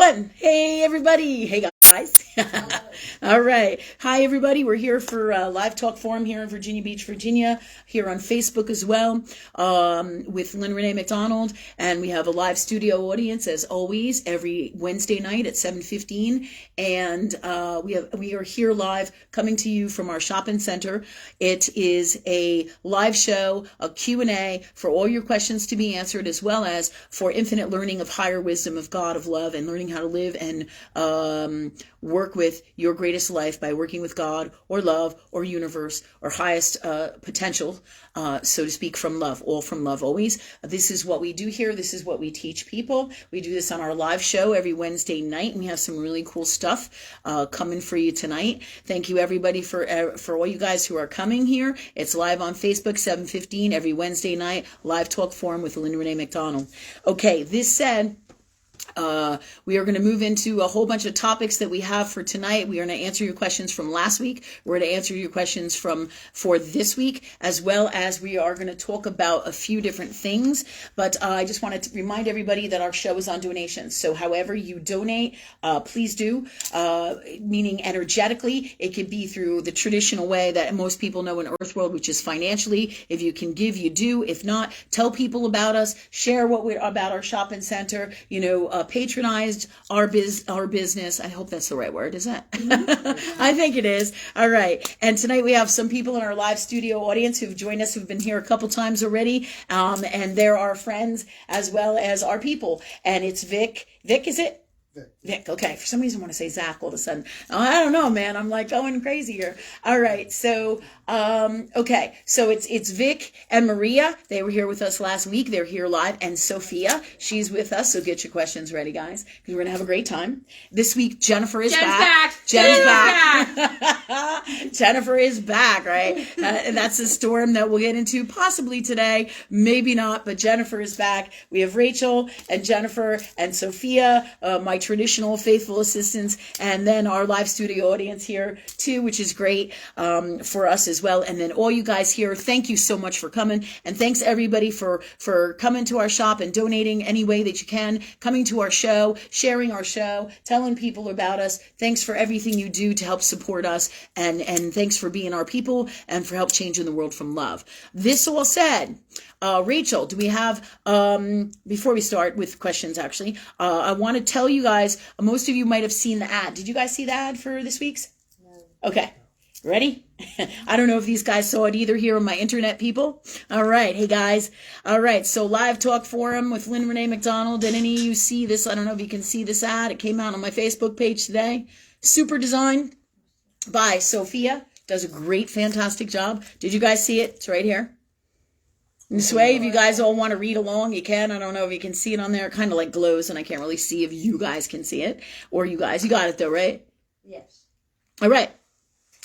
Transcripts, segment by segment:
one. Hey, everybody. Hey, guys. All right. Hi, everybody. We're here for Live Talk Forum here in Virginia Beach, Virginia, here on Facebook as well, with Lynn Rene MacDonald. And we have a live studio audience, as always, every Wednesday night at 7:15. And we are here live, coming to you from our shopping center. It is a live show, a Q&A for all your questions to be answered, as well as for infinite learning of higher wisdom of God, of love, and learning how to live and work with your greatest life by working with God or love or universe or highest potential, so to speak, from love, all from love always. This is what we do here. This is what we teach people. We do this on our live show every Wednesday night, and we have some really cool stuff coming for you tonight. Thank you, everybody, for all you guys who are coming here. It's live on Facebook, 7:15 every Wednesday night, Live Talk Forum with Lynn Rene MacDonald. Okay, this said, we are going to move into a whole bunch of topics that we have for tonight. We are going to answer your questions from last week. We're going to answer your questions for this week, as well as we are going to talk about a few different things. But I just wanted to remind everybody that our show is on donations. So however you donate, please do, meaning energetically. It could be through the traditional way that most people know in Earth World, which is financially. If you can give, you do. If not, tell people about us. Share about our shopping center. Patronized our business. I hope that's the right word, is that? Mm-hmm. I think it is. All right. And tonight we have some people in our live studio audience who've joined us, who've been here a couple times already. And they're our friends as well as our people. And it's Vic. Vic, is it? Vic, okay. For some reason I want to say Zach all of a sudden. Oh, I don't know, man. I'm like going crazy here. All right. So, okay. So it's Vic and Maria. They were here with us last week. They're here live. And Sophia, she's with us. So get your questions ready, guys, because we're going to have a great time. This week, Jennifer is back. Jen's back. Jennifer is back, right? That's a storm that we'll get into possibly today. Maybe not, but Jennifer is back. We have Rachel and Jennifer and Sophia, my traditional faithful assistants, and then our live studio audience here too, which is great for us as well. And then all you guys here, thank you so much for coming, and thanks everybody for coming to our shop and donating any way that you can, coming to our show, sharing our show, telling people about us. Thanks for everything you do to help support us, and thanks for being our people and for help changing the world from love. This all said, Rachel, do we have, before we start with questions, actually, I want to tell you guys, most of you might have seen the ad. Did you guys see the ad for this week's? No. Okay. Ready? I don't know if these guys saw it either here on my internet people. All right. Hey, guys. All right. So Live Talk Forum with Lynn Rene MacDonald. Did any of you see this? I don't know if you can see this ad. It came out on my Facebook page today. Super design by Sophia. Does a great, fantastic job. Did you guys see it? It's right here. This way, if you guys all want to read along, you can. I don't know if you can see it on there. It kind of like glows, and I can't really see if you guys can see it. Or you guys. You got it, though, right? Yes. All right.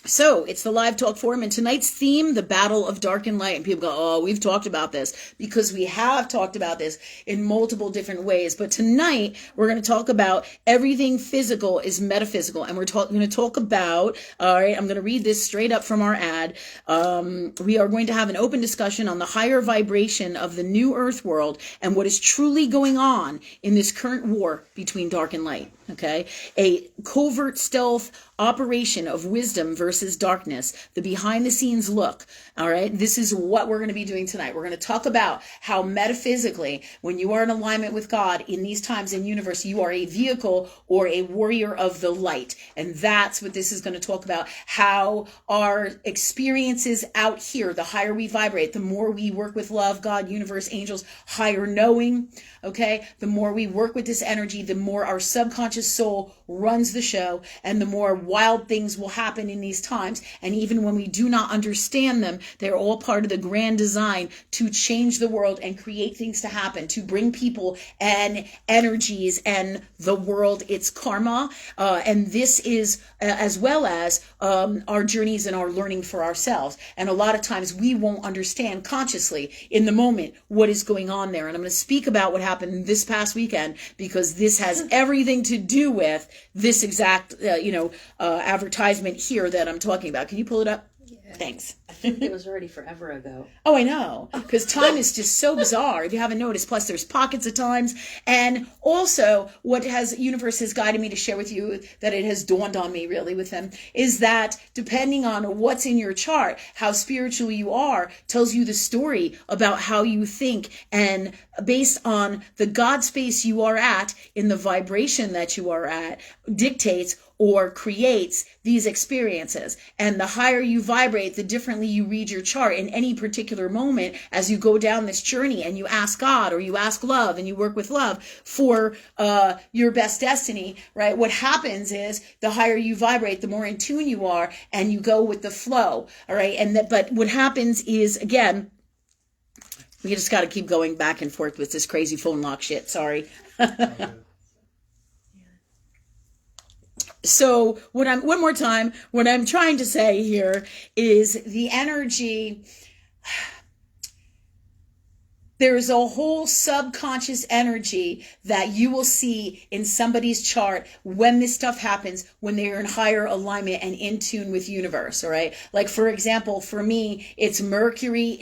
So it's the Live Talk Forum, and tonight's theme, the battle of dark and light. And people go, oh, we've talked about this, because we have talked about this in multiple different ways. But tonight we're going to talk about everything physical is metaphysical. And we're going to talk about, all right, I'm going to read this straight up from our ad. We are going to have an open discussion on the higher vibration of the new earth world and what is truly going on in this current war between dark and light. Okay, a covert stealth operation of wisdom versus darkness, the behind the scenes look. All right, this is what we're going to be doing tonight. We're going to talk about how metaphysically, when you are in alignment with God in these times in universe, you are a vehicle or a warrior of the light. And that's what this is going to talk about, how our experiences out here, the higher we vibrate, the more we work with love, God, universe, angels, higher knowing. Okay, the more we work with this energy, the more our subconscious soul runs the show, and the more wild things will happen in these times. And even when we do not understand them, they're all part of the grand design to change the world and create things to happen, to bring people and energies and the world its karma. And this is as well as our journeys and our learning for ourselves. And a lot of times we won't understand consciously in the moment what is going on there. And I'm going to speak about what happened this past weekend, because this has everything to do with this exact, advertisement here that I'm talking about. Can you pull it up? Yeah. Thanks. I think it was already forever ago. Oh, I know, because time is just so bizarre if you haven't noticed. Plus, there's pockets of times. And also, what universe has guided me to share with you, that it has dawned on me really with them, is that depending on what's in your chart, how spiritual you are tells you the story about how you think, and based on the God space you are at, in the vibration that you are at, dictates or creates these experiences. And the higher you vibrate, the differently you read your chart in any particular moment as you go down this journey and you ask God, or you ask love and you work with love for your best destiny, right? What happens is the higher you vibrate, the more in tune you are, and you go with the flow, all right? But what happens is, again, we just got to keep going back and forth with this crazy phone lock shit. Sorry. So what I'm trying to say here is the energy. There's a whole subconscious energy that you will see in somebody's chart when this stuff happens, when they're in higher alignment and in tune with universe. All right. Like, for example, for me, it's Mercury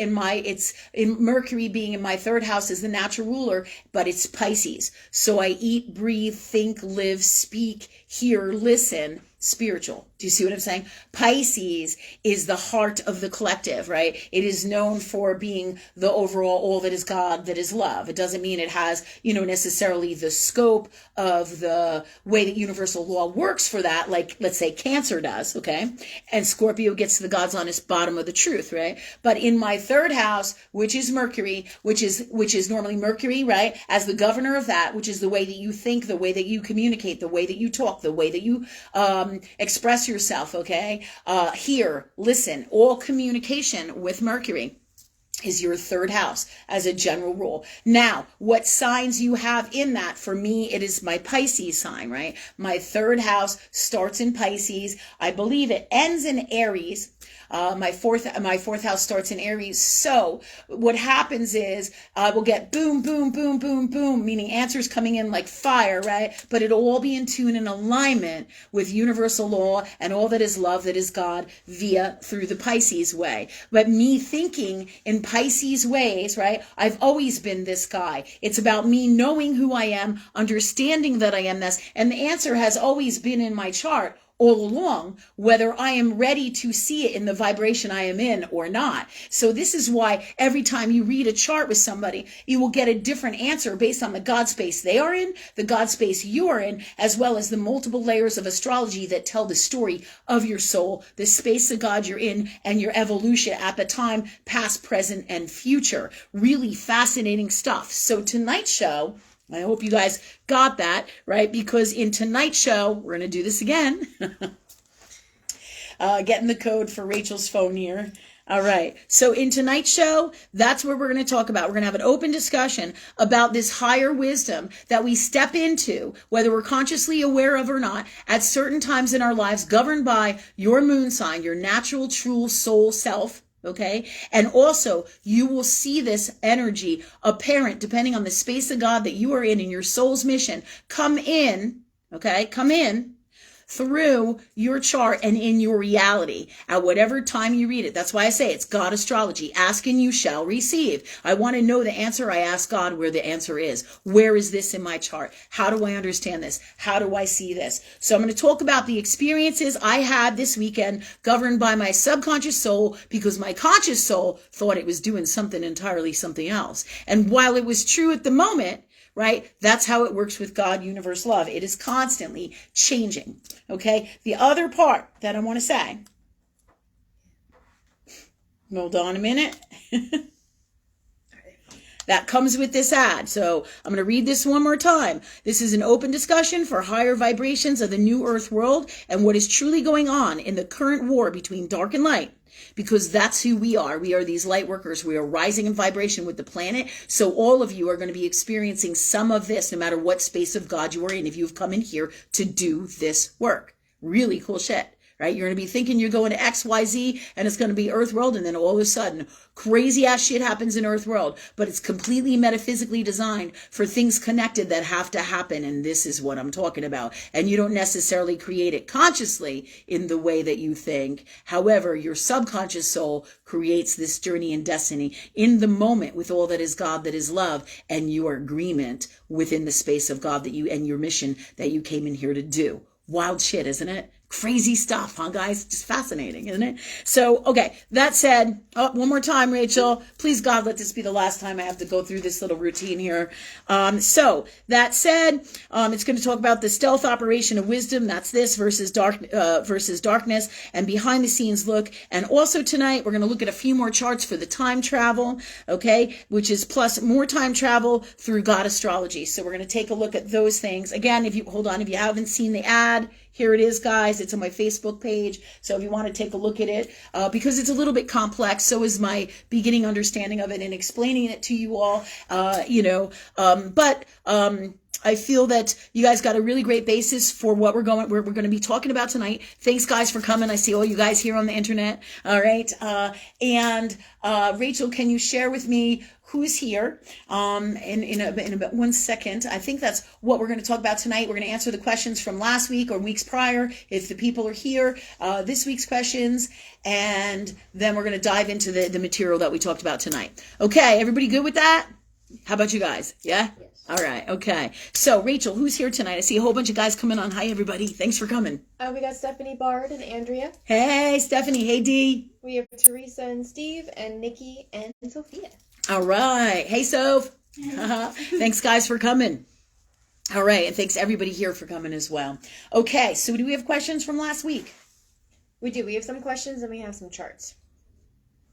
Mercury being in my third house is the natural ruler, but it's Pisces. So I eat, breathe, think, live, speak, hear, listen, spiritual. Do you see what I'm saying? Pisces is the heart of the collective, right? It is known for being the overall all that is God, that is love. It doesn't mean it has, necessarily the scope of the way that universal law works for that, like, let's say, Cancer does, okay? And Scorpio gets to the God's honest bottom of the truth, right? But in my third house, which is Mercury, which is normally Mercury, right? As the governor of that, which is the way that you think, the way that you communicate, the way that you talk, the way that you express yourself, okay? Hear, listen, all communication with Mercury is your third house as a general rule. Now, what signs you have in that, for me, it is my Pisces sign, right? My third house starts in Pisces. I believe it ends in Aries. My fourth house starts in Aries. So what happens is I will get boom, boom, boom, boom, boom, meaning answers coming in like fire, right? But it'll all be in tune and alignment with universal law and all that is love, that is God, through the Pisces way. But me thinking in Pisces ways, right? I've always been this guy. It's about me knowing who I am, understanding that I am this, and the answer has always been in my chart all along, whether I am ready to see it in the vibration I am in or not. So this is why every time you read a chart with somebody, you will get a different answer based on the God space they are in, the God space you are in, as well as the multiple layers of astrology that tell the story of your soul, the space of God you're in, and your evolution at the time, past, present, and future. Really fascinating stuff. So tonight's show, I hope you guys got that, right? Because in tonight's show, we're going to do this again. Getting the code for Rachel's phone here. All right. So in tonight's show, that's what we're going to talk about. We're going to have an open discussion about this higher wisdom that we step into, whether we're consciously aware of or not, at certain times in our lives, governed by your moon sign, your natural, true soul self. Okay. And also you will see this energy apparent depending on the space of God that you are in your soul's mission. Come in through your chart and in your reality at whatever time you read it. That's why I say it's God astrology. Ask and you shall receive. I want to know the answer. I ask God where the answer is. Where is this in my chart? How do I understand this? How do I see this? So I'm going to talk about the experiences I had this weekend governed by my subconscious soul, because my conscious soul thought it was doing something entirely something else. And while it was true at the moment, right? That's how it works with God, universe, love. It is constantly changing. Okay. The other part that I want to say, hold on a minute. That comes with this ad. So I'm going to read this one more time. This is an open discussion for higher vibrations of the new earth world and what is truly going on in the current war between dark and light. Because that's who we are. We are these light workers. We are rising in vibration with the planet. So all of you are going to be experiencing some of this, no matter what space of God you are in, if you've come in here to do this work. Really cool shit. right? You're going to be thinking you're going to XYZ and it's going to be Earth World, and then all of a sudden crazy ass shit happens in Earth World, but it's completely metaphysically designed for things connected that have to happen. And this is what I'm talking about. And you don't necessarily create it consciously in the way that you think. However, your subconscious soul creates this journey and destiny in the moment with all that is God, that is love, and your agreement within the space of God that you and your mission that you came in here to do. Wild shit, isn't it? Crazy stuff, huh, guys? Just fascinating, isn't it? So, okay, that said, one more time, Rachel. Please, God, let this be the last time I have to go through this little routine here. So, that said, it's going to talk about the stealth operation of wisdom. That's this versus darkness and behind the scenes look. And also tonight, we're going to look at a few more charts for the time travel, okay, which is plus more time travel through God astrology. So, we're going to take a look at those things. Again, if you haven't seen the ad, here it is, guys. It's on my Facebook page. So if you want to take a look at it, because it's a little bit complex, so is my beginning understanding of it and explaining it to you all, but I feel that you guys got a really great basis for what we're going to be talking about tonight. Thanks, guys, for coming. I see all you guys here on the internet. All right. And Rachel, can you share with me who's here? In about 1 second. I think that's what we're going to talk about tonight. We're going to answer the questions from last week or weeks prior, if the people are here, this week's questions, and then we're going to dive into the material that we talked about tonight. Okay, everybody good with that? How about you guys? Yeah? Yes. All right, okay. So, Rachel, who's here tonight? I see a whole bunch of guys coming on. Hi, everybody. Thanks for coming. We got Stephanie Bard and Andrea. Hey, Stephanie. Hey, Dee. We have Teresa and Steve and Nikki and Sophia. All right. Hey, Soph. Thanks, guys, for coming. All right, and thanks everybody here for coming as well. Okay, so do we have questions from last week? We do. We have some questions and we have some charts.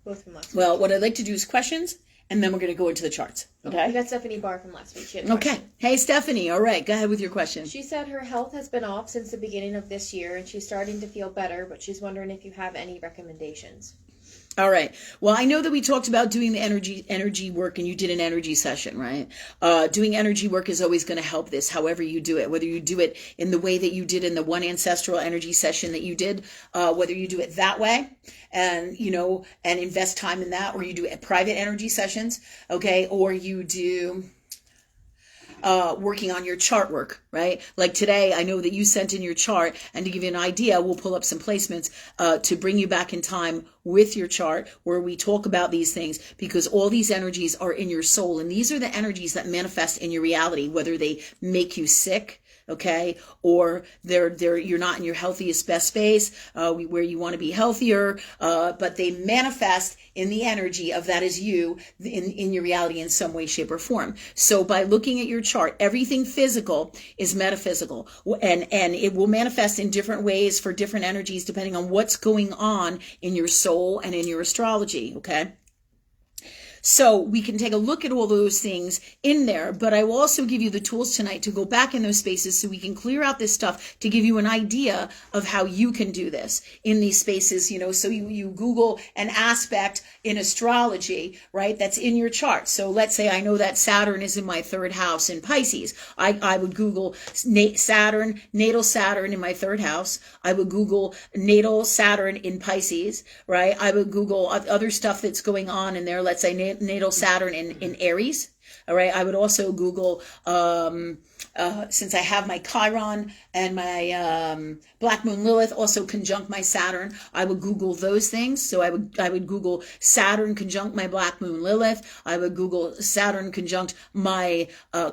Both from last week. Well, what I'd like to do is questions, and then we're going to go into the charts. Okay? We got Stephanie Barr from last week. She had okay. Hey, Stephanie. All right. Go ahead with your question. She said her health has been off since the beginning of this year, and she's starting to feel better, but she's wondering if you have any recommendations. All right. Well, I know that we talked about doing the energy work, and you did an energy session, right? Doing energy work is always going to help this, however you do it, whether you do it in the way that you did in the one ancestral energy session that you did, whether you do it that way and, and invest time in that, or you do private energy sessions, okay? Or you do working on your chart work, right? Like today, I know that you sent in your chart, and to give you an idea, we'll pull up some placements to bring you back in time with your chart where we talk about these things, because all these energies are in your soul, and these are the energies that manifest in your reality, whether they make you sick, okay, or you're not in your healthiest best space, where you want to be healthier, but they manifest in the energy of that is you in your reality in some way, shape, or form. So by looking at your chart, everything physical is metaphysical, and it will manifest in different ways for different energies depending on what's going on in your soul and in your astrology, okay? So we can take a look at all those things in there, but I will also give you the tools tonight to go back in those spaces so we can clear out this stuff to give you an idea of how you can do this in these spaces, so you Google an aspect in astrology, right, that's in your chart. So let's say I know that Saturn is in my third house in Pisces. I would Google Saturn, natal Saturn in my third house. I would Google natal Saturn in Pisces, right? I would Google other stuff that's going on in there. Let's say natal Saturn in Aries. All right. I would also Google, since I have my Chiron and my Black Moon Lilith also conjunct my Saturn, I would Google those things. So I would Google Saturn conjunct my Black Moon Lilith. I would Google Saturn conjunct my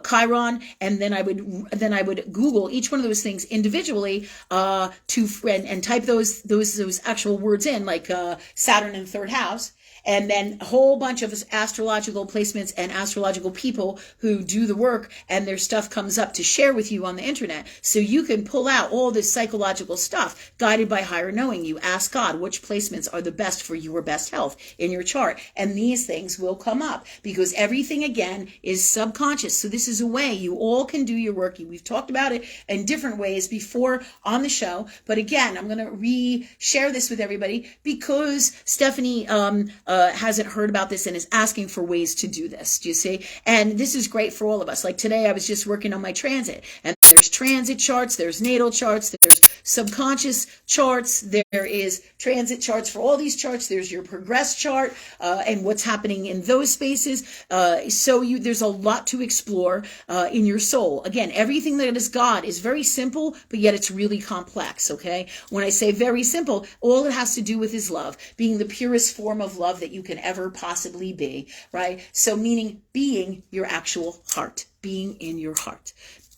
Chiron, and then I would Google each one of those things individually and type those actual words in, like Saturn in third house. And then a whole bunch of astrological placements and astrological people who do the work, and their stuff comes up to share with you on the internet. So you can pull out all this psychological stuff guided by higher knowing. You ask God which placements are the best for your best health in your chart. And these things will come up because everything, again, is subconscious. So this is a way you all can do your work. We've talked about it in different ways before on the show. But again, I'm going to re-share this with everybody because Stephanie hasn't heard about this and is asking for ways to do this. Do you see? And this is great for all of us. Like today, I was just working on my transit, and there's transit charts, there's natal charts, there's subconscious charts, there is transit charts for all these charts, there's your progress chart, and what's happening in those spaces. There's a lot to explore in your soul. Again, everything that is God is very simple, but yet it's really complex, okay? When I say very simple, all it has to do with is love, being the purest form of love that you can ever possibly be, right? So meaning being your actual heart, being in your heart.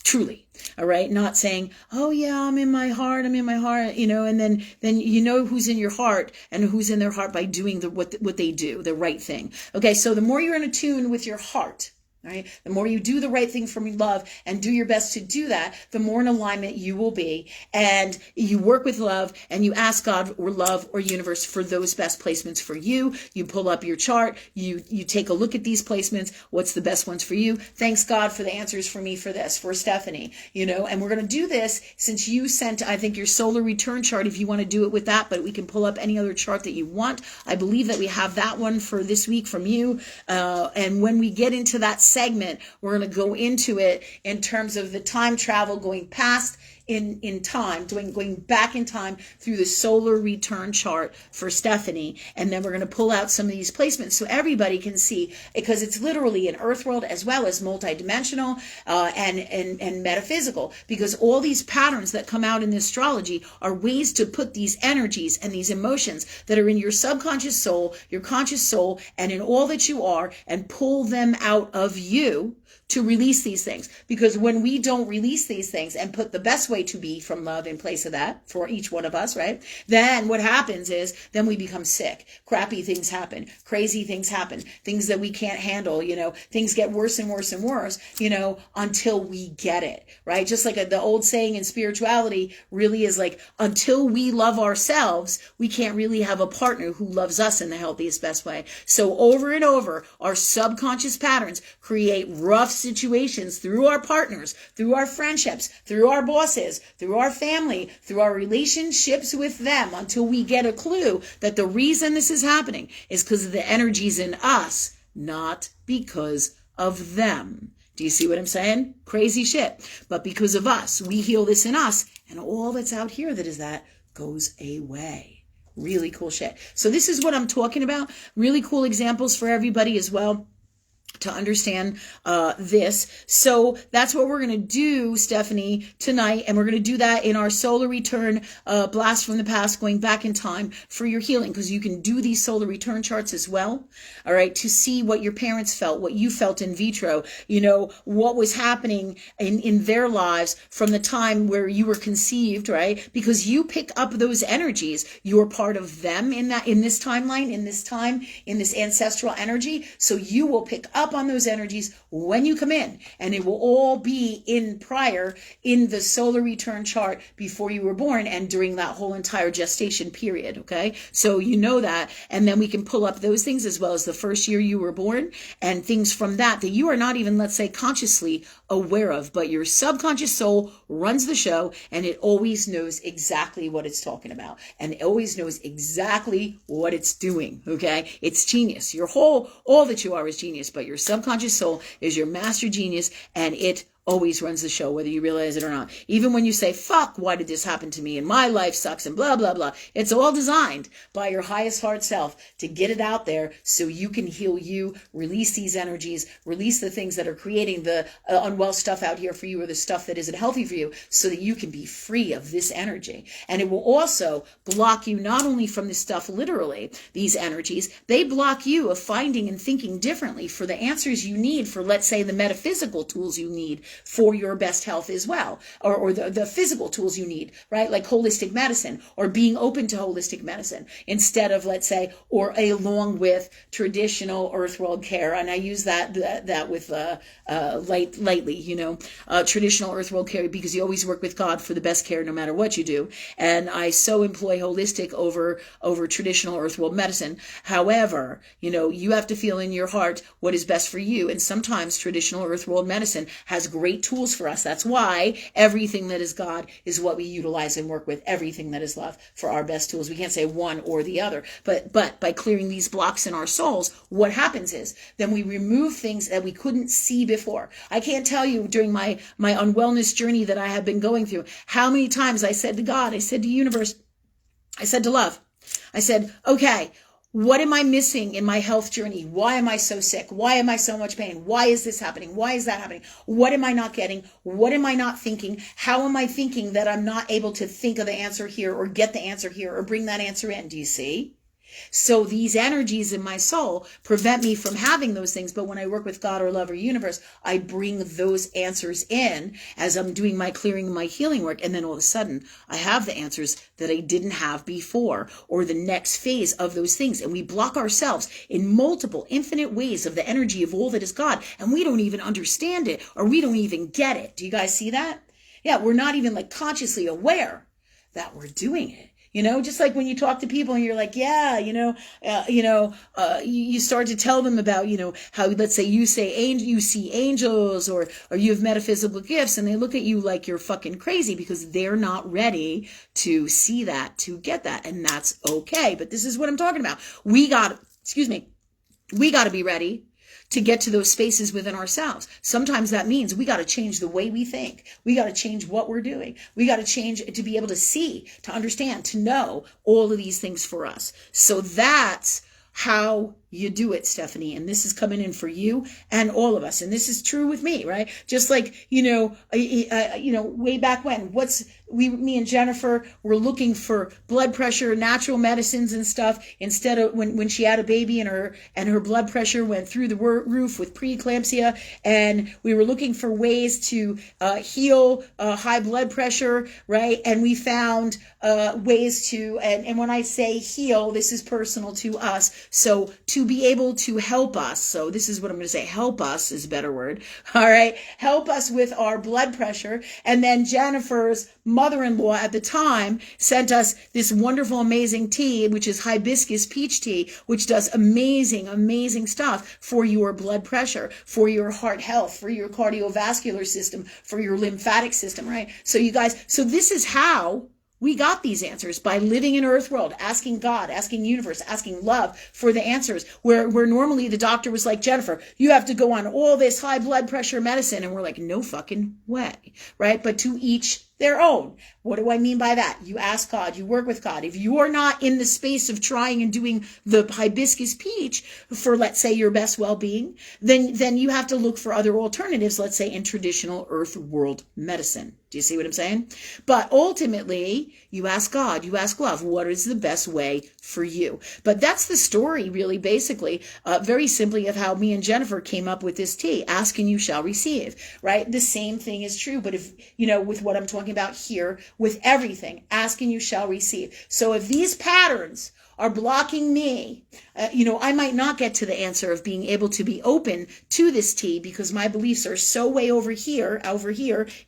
Truly. All right. Not saying, oh yeah, I'm in my heart, and then you know who's in your heart and who's in their heart by doing what they do, the right thing. Okay. So the more you're in tune with your heart, right? The more you do the right thing from love and do your best to do that, the more in alignment you will be. And you work with love and you ask God or love or universe for those best placements for you. You pull up your chart. You take a look at these placements. What's the best ones for you? Thanks God for the answers for me for this, for Stephanie, and we're going to do this since you sent, I think, your solar return chart if you want to do it with that, but we can pull up any other chart that you want. I believe that we have that one for this week from you. And when we get into that segment, we're going to go into it in terms of the time travel, going past in time, going back in time through the solar return chart for Stephanie. And then we're going to pull out some of these placements so everybody can see, because it's literally an earth world as well as multidimensional and metaphysical, because all these patterns that come out in astrology are ways to put these energies and these emotions that are in your subconscious soul, your conscious soul, and in all that you are, and pull them out of you to release these things. Because when we don't release these things and put the best way to be from love in place of that for each one of us, right? Then what happens is then we become sick. Crappy things happen. Crazy things happen. Things that we can't handle, things get worse and worse and worse, until we get it, right? Just like the old saying in spirituality really is like, until we love ourselves, we can't really have a partner who loves us in the healthiest, best way. So over and over, our subconscious patterns create rough situations through our partners, through our friendships, through our bosses, through our family, through our relationships with them, until we get a clue that the reason this is happening is because of the energies in us, not because of them. Do you see what I'm saying? Crazy shit. But because of us, we heal this in us, and all that's out here that is that goes away. Really cool shit. So this is what I'm talking about. Really cool examples for everybody as well to understand this. So that's what we're going to do, Stephanie, tonight. And we're going to do that in our solar return blast from the past, going back in time for your healing, because you can do these solar return charts as well. All right. To see what your parents felt, what you felt in vitro, what was happening in their lives from the time where you were conceived, right? Because you pick up those energies. You're part of them in this timeline, in this time, in this ancestral energy. So you will pick up on those energies when you come in, and it will all be in the solar return chart before you were born and during that whole entire gestation period. Okay. So that, and then we can pull up those things as well as the first year you were born and things from that you are not even, let's say, consciously aware of, but your subconscious soul runs the show, and it always knows exactly what it's talking about, and it always knows exactly what it's doing. Okay. It's genius. All that you are is genius, but your subconscious soul is your master genius, and it always runs the show, whether you realize it or not. Even when you say, fuck, why did this happen to me? And my life sucks and blah, blah, blah. It's all designed by your highest heart self to get it out there so you can heal you, release these energies, release the things that are creating the unwell stuff out here for you, or the stuff that isn't healthy for you, so that you can be free of this energy. And it will also block you not only from this stuff, literally, these energies, they block you of finding and thinking differently for the answers you need for, let's say, the metaphysical tools you need for your best health as well, or the physical tools you need, right? Like holistic medicine, or being open to holistic medicine instead of, let's say, or along with traditional earth world care. And I use that with lightly, traditional earth world care, because you always work with God for the best care no matter what you do. And I so employ holistic over traditional earth world medicine. However, you have to feel in your heart what is best for you. And sometimes traditional earth world medicine has great great tools for us. That's why everything that is God is what we utilize and work with. Everything that is love for our best tools. We can't say one or the other. But by clearing these blocks in our souls, what happens is then we remove things that we couldn't see before. I can't tell you during my unwellness journey that I have been going through how many times I said to God, I said to universe, I said to love, I said, okay, what am I missing in my health journey? Why am I so sick? Why am I so much pain? Why is this happening? Why is that happening? What am I not getting? What am I not thinking? How am I thinking that I'm not able to think of the answer here or get the answer here or bring that answer in? Do you see? So these energies in my soul prevent me from having those things. But when I work with God or love or universe, I bring those answers in as I'm doing my clearing, my healing work. And then all of a sudden I have the answers that I didn't have before, or the next phase of those things. And we block ourselves in multiple infinite ways of the energy of all that is God. And we don't even understand it, or we don't even get it. Do you guys see that? Yeah, we're not even like consciously aware that we're doing it. You know, just like when you talk to people and you're like, yeah, you start to tell them about, how, let's say you see angels or you have metaphysical gifts, and they look at you like you're fucking crazy because they're not ready to see that, to get that. And that's okay. But this is what I'm talking about. We got to be ready to get to those spaces within ourselves. Sometimes that means we got to change the way we think. We got to change what we're doing. We got to change to be able to see, to understand, to know all of these things for us. So that's how you do it, Stephanie. And this is coming in for you and all of us. And this is true with me, right? Just like, way back when, me and Jennifer were looking for blood pressure, natural medicines and stuff, instead of when she had a baby and her blood pressure went through the roof with preeclampsia. And we were looking for ways to heal high blood pressure, right? And we found ways to, and when I say heal, this is personal to us. So to be able to help us. So this is what I'm going to say. Help us is a better word. All right. Help us with our blood pressure. And then Jennifer's mother-in-law at the time sent us this wonderful, amazing tea, which is hibiscus peach tea, which does amazing, amazing stuff for your blood pressure, for your heart health, for your cardiovascular system, for your lymphatic system, right? So you guys, so this is how we got these answers, by living in Earth world, asking God, asking universe, asking love for the answers, where normally the doctor was like, Jennifer, you have to go on all this high blood pressure medicine. And we're like, no fucking way, right? But to each their own. What do I mean by that? You ask God, you work with God. If you are not in the space of trying and doing the hibiscus peach for, let's say, your best well-being, then you have to look for other alternatives, let's say in traditional earth world medicine. Do you see what I'm saying? But ultimately, you ask God, you ask love, what is the best way for you? But that's the story, really, basically, very simply, of how me and Jennifer came up with this tea. Ask and you shall receive, right? The same thing is true, but if, with what I'm talking about here, with everything, ask and you shall receive. So if these patterns are blocking me, I might not get to the answer of being able to be open to this tea because my beliefs are so way over here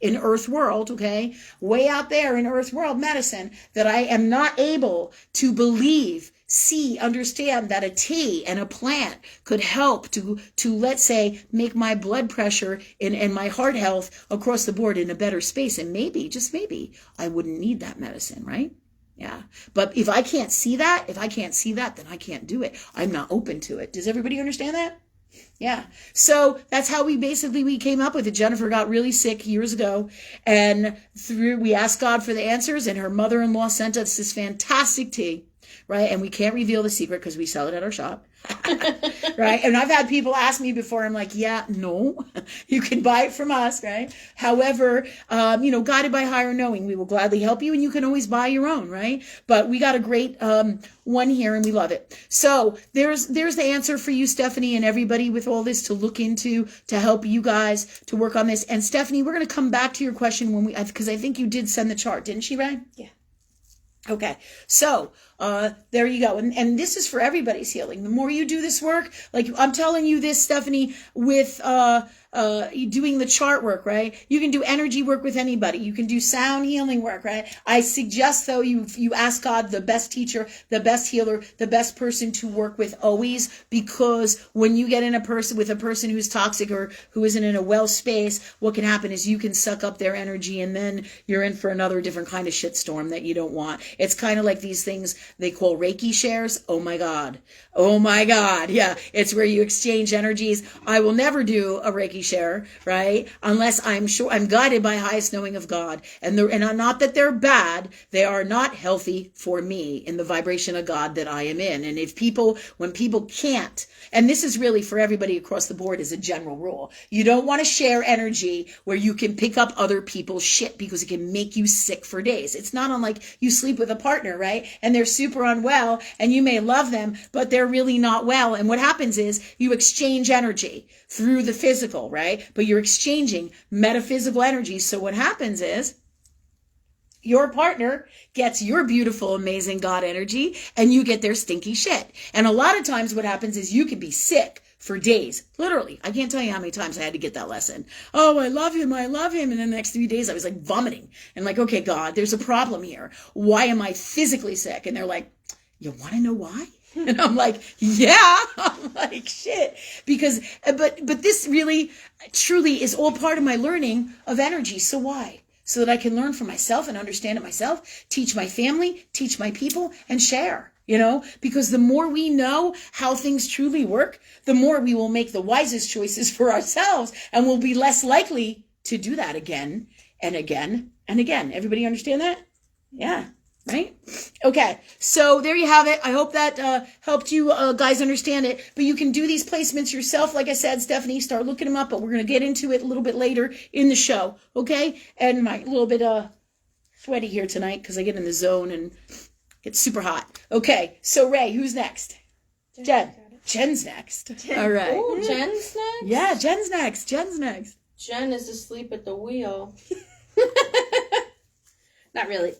in earth world, okay, way out there in earth world medicine, that I am not able to believe, see, understand that a tea and a plant could help to let's say, make my blood pressure and my heart health across the board in a better space. And maybe, just maybe, I wouldn't need that medicine, right? Yeah. But if I can't see that, then I can't do it. I'm not open to it. Does everybody understand that? Yeah. So that's how we came up with it. Jennifer got really sick years ago, and we asked God for the answers, and her mother-in-law sent us this fantastic tea, right? And we can't reveal the secret because we sell it at our shop. Right? And I've had people ask me before, I'm like, yeah, no, you can buy it from us, right? However, guided by higher knowing, we will gladly help you, and you can always buy your own, right? But we got a great one here, and we love it. So there's the answer for you, Stephanie, and everybody with all this to look into, to help you guys to work on this. And Stephanie, we're going to come back to your question because I think you did send the chart, didn't she, Ray? Yeah. Okay. So there you go. And this is for everybody's healing. The more you do this work, like I'm telling you this, Stephanie, with doing the chart work, right? You can do energy work with anybody. You can do sound healing work, right? I suggest though you ask God, the best teacher, the best healer, the best person to work with always, because when you get in a person who's toxic or who isn't in a well space, what can happen is you can suck up their energy, and then you're in for another different kind of shitstorm that you don't want. It's kind of like these things they call Reiki shares. Oh my God. Yeah. It's where you exchange energies. I will never do a Reiki share, right? Unless I'm sure I'm guided by highest knowing of God. And not that they're bad, they are not healthy for me in the vibration of God that I am in. And when people can't, and this is really for everybody across the board as a general rule, you don't want to share energy where you can pick up other people's shit, because it can make you sick for days. It's not unlike you sleep with a partner, right? And they're super unwell and you may love them, but they're really not well. And what happens is you exchange energy through the physical, right? But you're exchanging metaphysical energy. So what happens is your partner gets your beautiful, amazing God energy, and you get their stinky shit. And a lot of times what happens is you can be sick for days. Literally. I can't tell you how many times I had to get that lesson. Oh, I love him. And then the next 3 days I was like vomiting and like, okay, God, there's a problem here. Why am I physically sick? And they're like, you want to know why? And I'm like, yeah. I'm like, shit. Because, but this really, truly is all part of my learning of energy. So why? So that I can learn for myself and understand it myself, teach my family, teach my people, and share, because the more we know how things truly work, the more we will make the wisest choices for ourselves, and we'll be less likely to do that again and again and again. Everybody understand that? Yeah. Right? Okay. So there you have it. I hope that helped you guys understand it. But you can do these placements yourself. Like I said, Stephanie, start looking them up. But we're going to get into it a little bit later in the show. Okay? And my little bit sweaty here tonight because I get in the zone and it's super hot. Okay. So Ray, who's next? Jen. Jen's next. All right. Oh, Jen's next? Yeah, Jen's next. Jen is asleep at the wheel. Not really.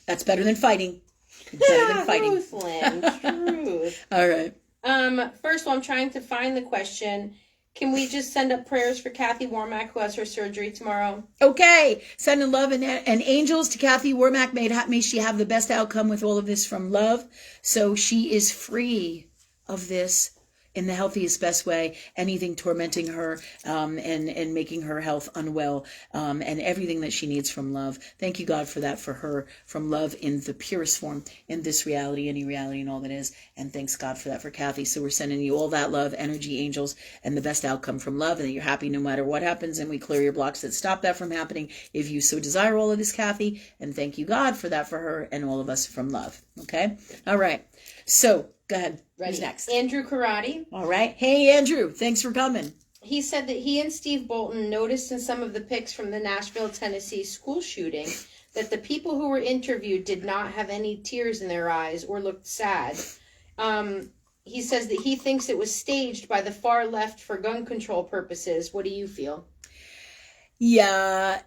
That's better than fighting. Truth, Lynn. Truth. All right. First of all, I'm trying to find the question. Can we just send up prayers for Kathy Warmack, who has her surgery tomorrow? Okay. Sending love and angels to Kathy Warmack. May she have the best outcome with all of this from love. So she is free of this in the healthiest, best way, anything tormenting her and making her health unwell, and everything that she needs from love. Thank you, God, for that, for her, from love in the purest form, in this reality, any reality, and all that is. And thanks, God, for that, for Kathy. So we're sending you all that love, energy, angels, and the best outcome from love, and that you're happy no matter what happens, and we clear your blocks that stop that from happening if you so desire all of this, Kathy. And thank you, God, for that, for her and all of us from love. Okay? All right. So, go ahead. Ready. Who's next? Andrew Karate. All right. Hey, Andrew. Thanks for coming. He said that he and Steve Bolton noticed in some of the pics from the Nashville, Tennessee school shooting that the people who were interviewed did not have any tears in their eyes or looked sad. He says that he thinks it was staged by the far left for gun control purposes. What do you feel? Yeah,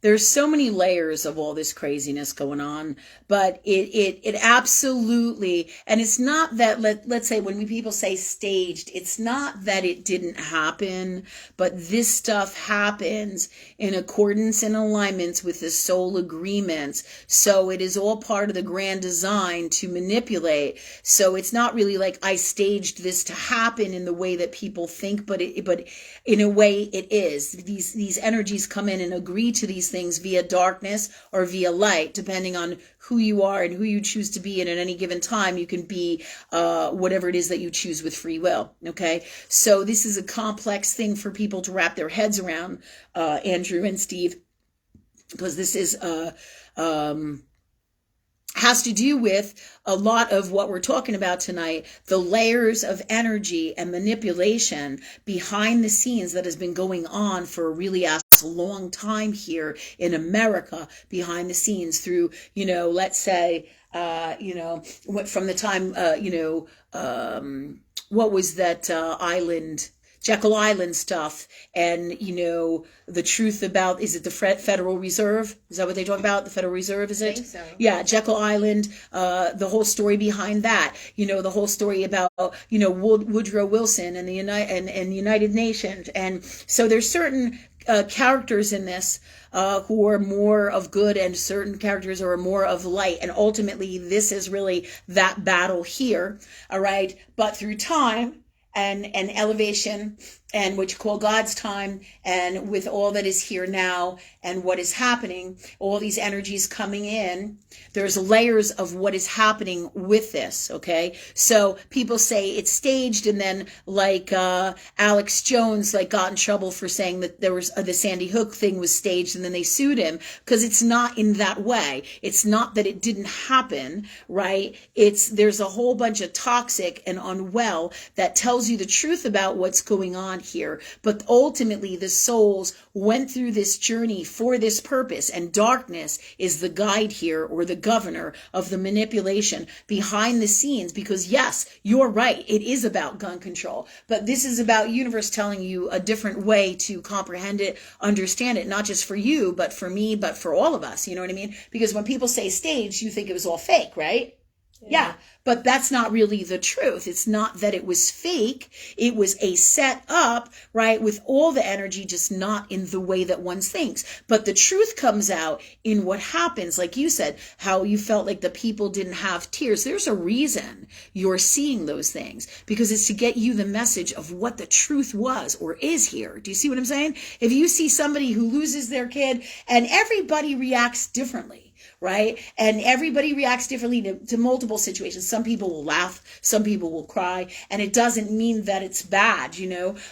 there's so many layers of all this craziness going on, but it absolutely, and it's not that, let's say when people say staged, it's not that it didn't happen, but this stuff happens in accordance and alignments with the soul agreements. So it is all part of the grand design to manipulate. So it's not really like I staged this to happen in the way that people think, but in a way it is. These energies come in and agree to these things via darkness or via light, depending on who you are and who you choose to be. And at any given time, you can be whatever it is that you choose with free will. Okay. So this is a complex thing for people to wrap their heads around, Andrew and Steve, because this is, has to do with a lot of what we're talking about tonight, the layers of energy and manipulation behind the scenes that has been going on for a really long time here in America, behind the scenes through, let's say, from the time, what was that island Jekyll Island stuff, and the truth about, is it the Federal Reserve? Is that what they talk about? The Federal Reserve, is it? I think so. Yeah, Jekyll Island, the whole story behind that, the whole story about, Woodrow Wilson and the United Nations. And so there's certain characters in this who are more of good, and certain characters are more of light. And ultimately, this is really that battle here. All right. But through time and elevation, and what you call God's time, and with all that is here now and what is happening, all these energies coming in, there's layers of what is happening with this, okay? So people say it's staged, and then like Alex Jones got in trouble for saying that there was the Sandy Hook thing was staged, and then they sued him, because it's not in that way. It's not that it didn't happen, right? There's a whole bunch of toxic and unwell that tells you the truth about what's going on here. But ultimately, the souls went through this journey for this purpose, and darkness is the guide here, or the governor of the manipulation behind the scenes. Because yes, you're right, it is about gun control, but this is about universe telling you a different way to comprehend it, understand it, not just for you, but for me, but for all of us. You know what I mean? Because when people say staged, you think it was all fake, right? Yeah, but that's not really the truth. It's not that it was fake. It was a set up, right, with all the energy, just not in the way that one thinks. But the truth comes out in what happens. Like you said, how you felt like the people didn't have tears. There's a reason you're seeing those things, because it's to get you the message of what the truth was or is here. Do you see what I'm saying? If you see somebody who loses their kid, and everybody reacts differently, right? And everybody reacts differently to multiple situations. Some people will laugh, some people will cry, and it doesn't mean that it's bad,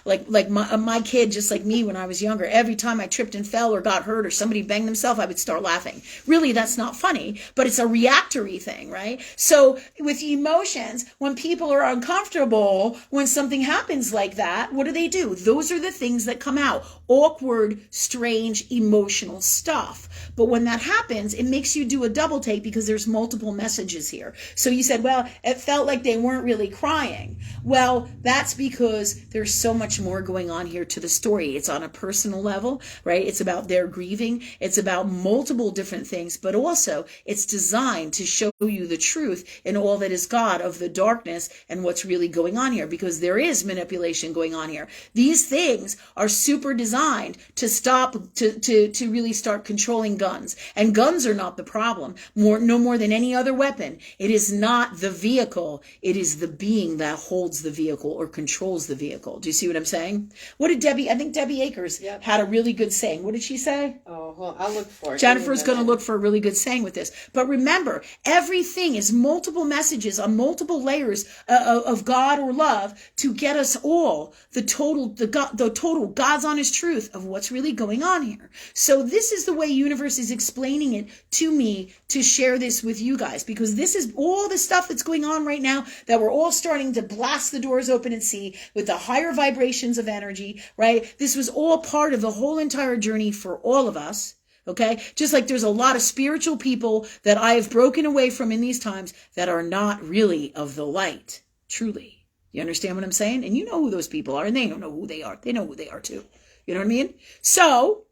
Like my kid, just like me when I was younger, every time I tripped and fell or got hurt or somebody banged themselves, I would start laughing. Really, that's not funny, but it's a reactory thing, right? So with emotions, when people are uncomfortable, when something happens like that, what do? Those are the things that come out. Awkward, strange, emotional stuff. But when that happens, it makes you do a double take, because there's multiple messages here. So you said, well, it felt like they weren't really crying. Well, that's because there's so much more going on here to the story. It's on a personal level, right? It's about their grieving. It's about multiple different things, but also it's designed to show you the truth in all that is God of the darkness and what's really going on here, because there is manipulation going on here. These things are super designed to stop, to really start controlling guns. And guns are not the problem, no more than any other weapon. It is not the vehicle. It is the being that holds the vehicle or controls the vehicle. Do you see what I'm saying? What did I think Debbie Akers had a really good saying. What did she say? Oh, well, I'll look for it. Jennifer's going to look for a really good saying with this. But remember, everything is multiple messages on multiple layers of God or love to get us all the total God's honest truth of what's really going on here. So this is the way universe is explaining it to me to share this with you guys, because this is all the stuff that's going on right now that we're all starting to blast the doors open and see with the higher vibrations of energy, right? This was all part of the whole entire journey for all of us. Okay. Just like there's a lot of spiritual people that I have broken away from in these times that are not really of the light. Truly. You understand what I'm saying? And you know who those people are, and they don't know who they are. They know who they are too. You know what I mean? So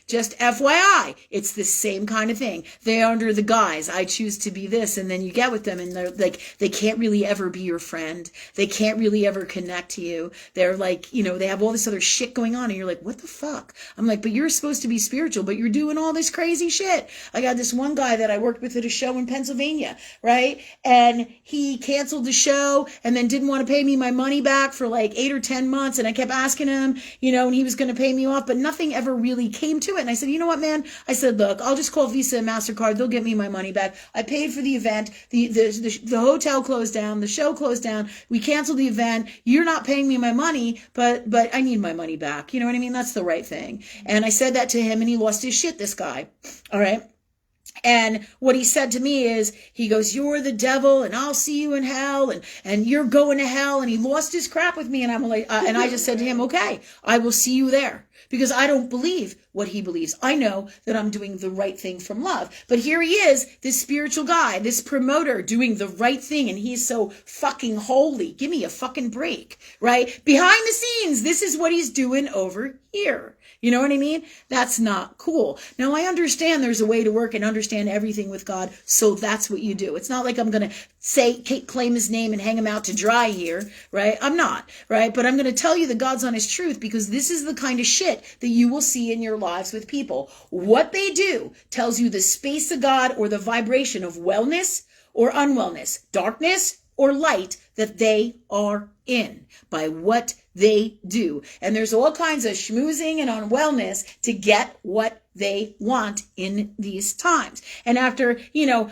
just FYI, it's the same kind of thing. They're under the guise, I choose to be this, and then you get with them and they're like, they can't really ever be your friend. They can't really ever connect to you. They're like, they have all this other shit going on, and you're like, what the fuck? I'm like, but you're supposed to be spiritual, but you're doing all this crazy shit. I got this one guy that I worked with at a show in Pennsylvania, right? And he canceled the show and then didn't want to pay me my money back for like 8 or 10 months. And I kept asking him, and he was going to pay me off, but nothing ever really came to it. And I said, you know what, man? I said, look, I'll just call Visa and MasterCard. They'll get me my money back. I paid for the event. The hotel closed down. The show closed down. We canceled the event. You're not paying me my money, but I need my money back. You know what I mean? That's the right thing. And I said that to him, and he lost his shit, this guy. All right. And what he said to me is, he goes, you're the devil and I'll see you in hell and you're going to hell. And he lost his crap with me. And I'm like, and I just said to him, okay, I will see you there. because I don't believe what he believes. I know that I'm doing the right thing from love. But here he is, this spiritual guy, this promoter doing the right thing, and he's so fucking holy. Give me a fucking break, right? Behind the scenes, this is what he's doing over here. You know what I mean? That's not cool. Now, I understand there's a way to work and understand everything with God, so that's what you do. It's not like I'm going to claim his name and hang him out to dry here, right? I'm not, right? But I'm going to tell you that God's honest truth, because this is the kind of shit that you will see in your lives with people. What they do tells you the space of God or the vibration of wellness or unwellness, darkness or light that they are in by what they do. And there's all kinds of schmoozing and unwellness to get what they want in these times. And after,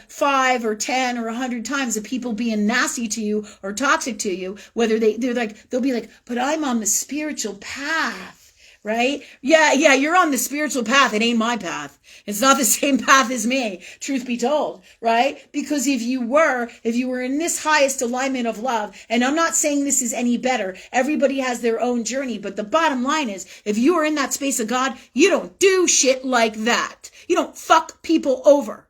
5 or 10 or 100 times of people being nasty to you or toxic to you, whether they'll be like, but I'm on the spiritual path. Right? Yeah, you're on the spiritual path. It ain't my path. It's not the same path as me, truth be told, right? Because if you were in this highest alignment of love, and I'm not saying this is any better, everybody has their own journey, but the bottom line is, if you are in that space of God, you don't do shit like that. You don't fuck people over,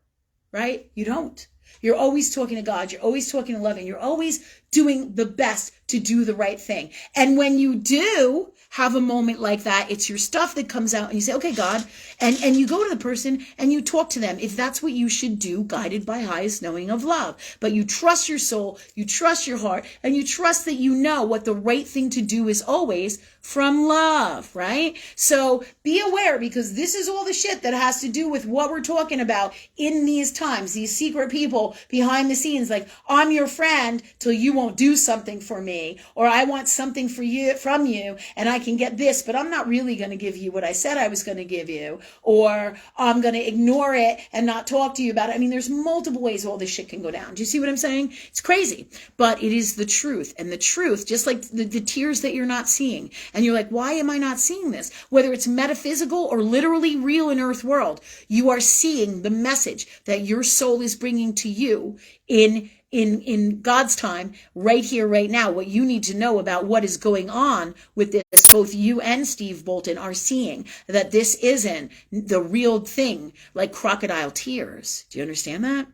right? You don't. You're always talking to God. You're always talking to love, and you're always doing the best to do the right thing. And when you do have a moment like that, it's your stuff that comes out and you say, okay, God, and you go to the person and you talk to them if that's what you should do, guided by highest knowing of love. But you trust your soul, you trust your heart, and you trust that you know what the right thing to do is always from love, right? So be aware, because this is all the shit that has to do with what we're talking about in these times, these secret people behind the scenes, like, I'm your friend till you won't do something for me, or I want something from you and I can get this, but I'm not really going to give you what I said I was going to give you, or I'm going to ignore it and not talk to you about it. I mean, there's multiple ways all this shit can go down. Do you see what I'm saying? It's crazy, but it is the truth. And the truth, just like the tears that you're not seeing, and you're like, why am I not seeing this? Whether it's metaphysical or literally real in earth world, you are seeing the message that your soul is bringing to you in God's time, right here, right now. What you need to know about what is going on with this, both you and Steve Bolton are seeing that this isn't the real thing, like crocodile tears. Do you understand that?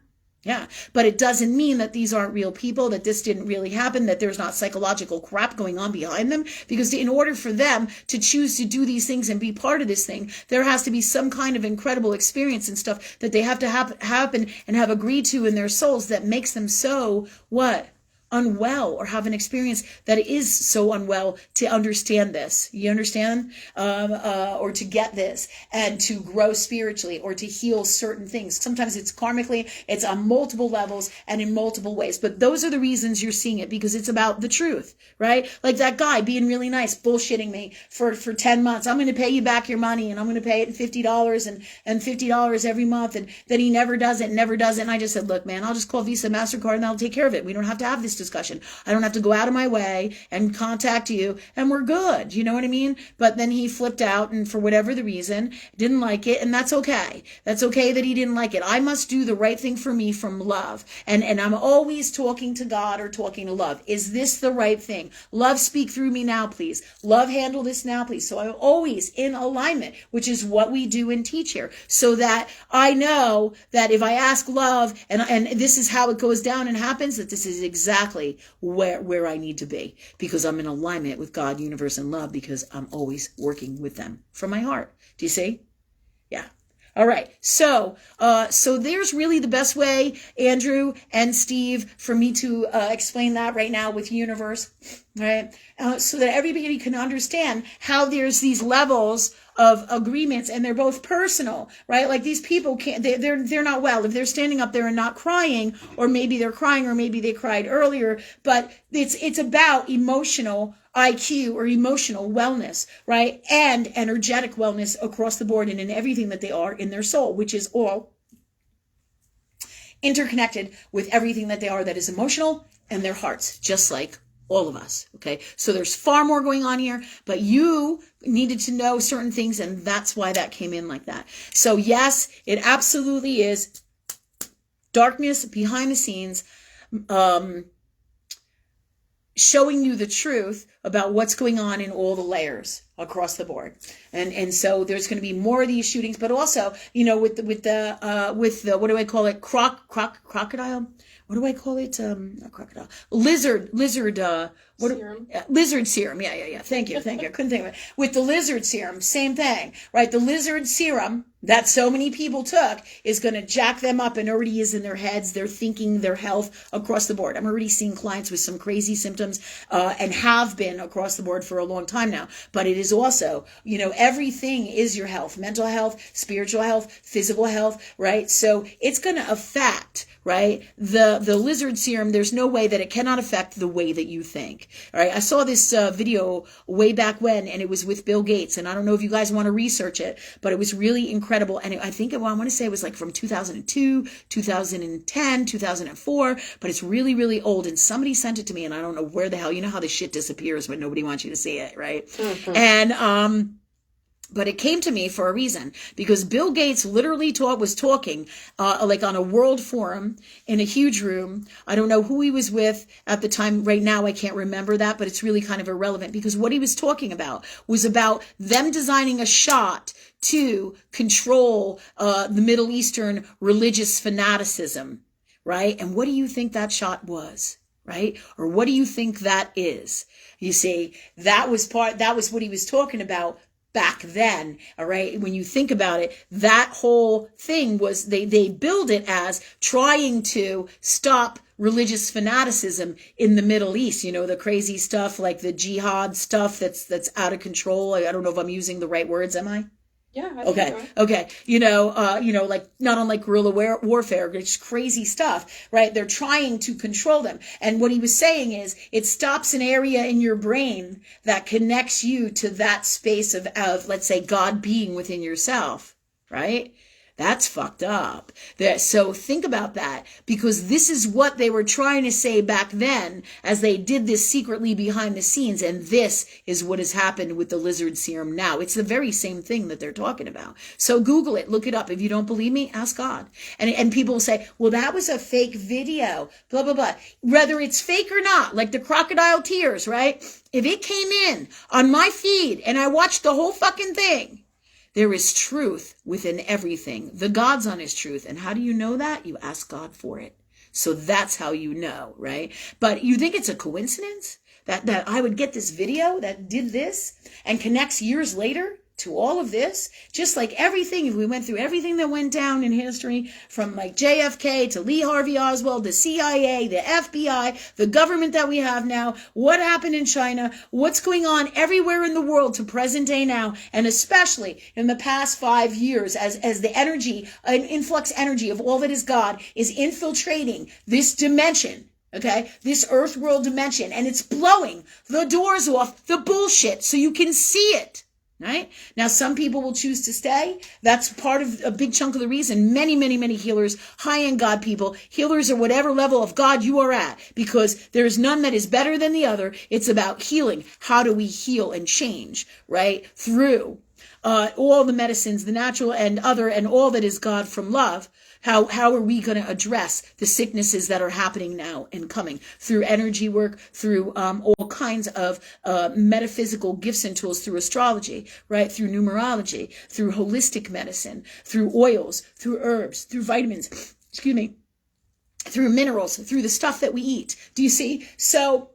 Yeah, but it doesn't mean that these aren't real people, that this didn't really happen, that there's not psychological crap going on behind them, because in order for them to choose to do these things and be part of this thing, there has to be some kind of incredible experience and stuff that they have to happen and have agreed to in their souls that makes them so, unwell, or have an experience that is so unwell to understand this. You understand? Or to get this and to grow spiritually or to heal certain things. Sometimes it's karmically, it's on multiple levels and in multiple ways. But those are the reasons you're seeing it, because it's about the truth, right? Like that guy being really nice, bullshitting me for 10 months. I'm going to pay you back your money, and I'm going to pay it in $50 and $50 every month. And then he never does it. And I just said, look, man, I'll just call Visa, MasterCard, and I'll take care of it. We don't have to have this discussion. I don't have to go out of my way and contact you, and we're good. You know what I mean? But then he flipped out, and for whatever the reason, didn't like it, and that's okay. That's okay that he didn't like it. I must do the right thing for me from love. And I'm always talking to God or talking to love. Is this the right thing? Love, speak through me now, please. Love, handle this now, please. So I'm always in alignment, which is what we do and teach here, so that I know that if I ask love, and this is how it goes down and happens, that this is exactly where I need to be, because I'm in alignment with God, universe, and love, because I'm always working with them from my heart. Do you see? Yeah. All right. So there's really the best way, Andrew and Steve, for me to explain that right now with universe, right? So that everybody can understand how there's these levels of agreements, and they're both personal, right? Like these people can't, they're not well if they're standing up there and not crying, or maybe they're crying, or maybe they cried earlier, but it's about emotional IQ or emotional wellness, right? And energetic wellness across the board and in everything that they are in their soul, which is all interconnected with everything that they are that is emotional and their hearts, just like all of us. Okay. So there's far more going on here, but you needed to know certain things, and that's why that came in like that. So yes, it absolutely is darkness behind the scenes. showing you the truth about what's going on in all the layers across the board. And so there's going to be more of these shootings, but also, you know, with the what do I call it? Crocodile? What do I call it? Not crocodile. Lizard, Serum. lizard serum. Yeah. Thank you. I couldn't think of it. With the lizard serum, same thing, right? The lizard serum that so many people took is going to jack them up, and already is in their heads, their thinking, their health across the board. I'm already seeing clients with some crazy symptoms, and have been across the board for a long time now. But it is also, you know, everything is your health, mental health, spiritual health, physical health, right? So it's going to affect, right? The lizard serum, there's no way that it cannot affect the way that you think. All right. I saw this video way back when, and it was with Bill Gates. And I don't know if you guys want to research it, but it was really incredible. And I think, well, I want to say it was like from 2002, 2010, 2004, but it's really, really old. And somebody sent it to me, and I don't know where the hell, you know how the shit disappears when nobody wants you to see it, right? Mm-hmm. And, but it came to me for a reason, because Bill Gates literally was talking, like on a world forum in a huge room. I don't know who he was with at the time. Right now, I can't remember that, but it's really kind of irrelevant, because what he was talking about was about them designing a shot to control, the Middle Eastern religious fanaticism, right? And what do you think that shot was? Right? Or what do you think that is? You see, that was what he was talking about back then. All right. When you think about it, that whole thing was, they build it as trying to stop religious fanaticism in the Middle East. You know, the crazy stuff like the jihad stuff that's out of control. I don't know if I'm using the right words. Am I? Yeah. I think so. Okay. You know, like not unlike guerrilla warfare, it's crazy stuff, right? They're trying to control them. And what he was saying is it stops an area in your brain that connects you to that space of, let's say, God being within yourself, right? That's fucked up. So think about that, because this is what they were trying to say back then as they did this secretly behind the scenes. And this is what has happened with the lizard serum now. It's the very same thing that they're talking about. So Google it, look it up. If you don't believe me, ask God. And people will say, well, that was a fake video, blah, blah, blah. Whether it's fake or not, like the crocodile tears, right? If it came in on my feed and I watched the whole fucking thing, there is truth within everything. The God's on his truth. And how do you know that? You ask God for it. So that's how you know, right? But you think it's a coincidence that I would get this video that did this and connects years later to all of this? Just like everything, if we went through everything that went down in history, from like JFK to Lee Harvey Oswald, the CIA, the FBI, the government that we have now, what happened in China, what's going on everywhere in the world to present day now, and especially in the past 5 years, as the energy, an influx energy of all that is God is infiltrating this dimension. Okay, this earth world dimension, and it's blowing the doors off the bullshit so you can see it. Right? Now, some people will choose to stay. That's part of a big chunk of the reason many, many, many healers, high-end God people, healers or whatever level of God you are at, because there is none that is better than the other. It's about healing. How do we heal and change, right? Through all the medicines, the natural and other, and all that is God from love. How are we going to address the sicknesses that are happening now and coming through energy work, through all kinds of metaphysical gifts and tools, through astrology, right? Through numerology, through holistic medicine, through oils, through herbs, through vitamins, through minerals, through the stuff that we eat. Do you see? So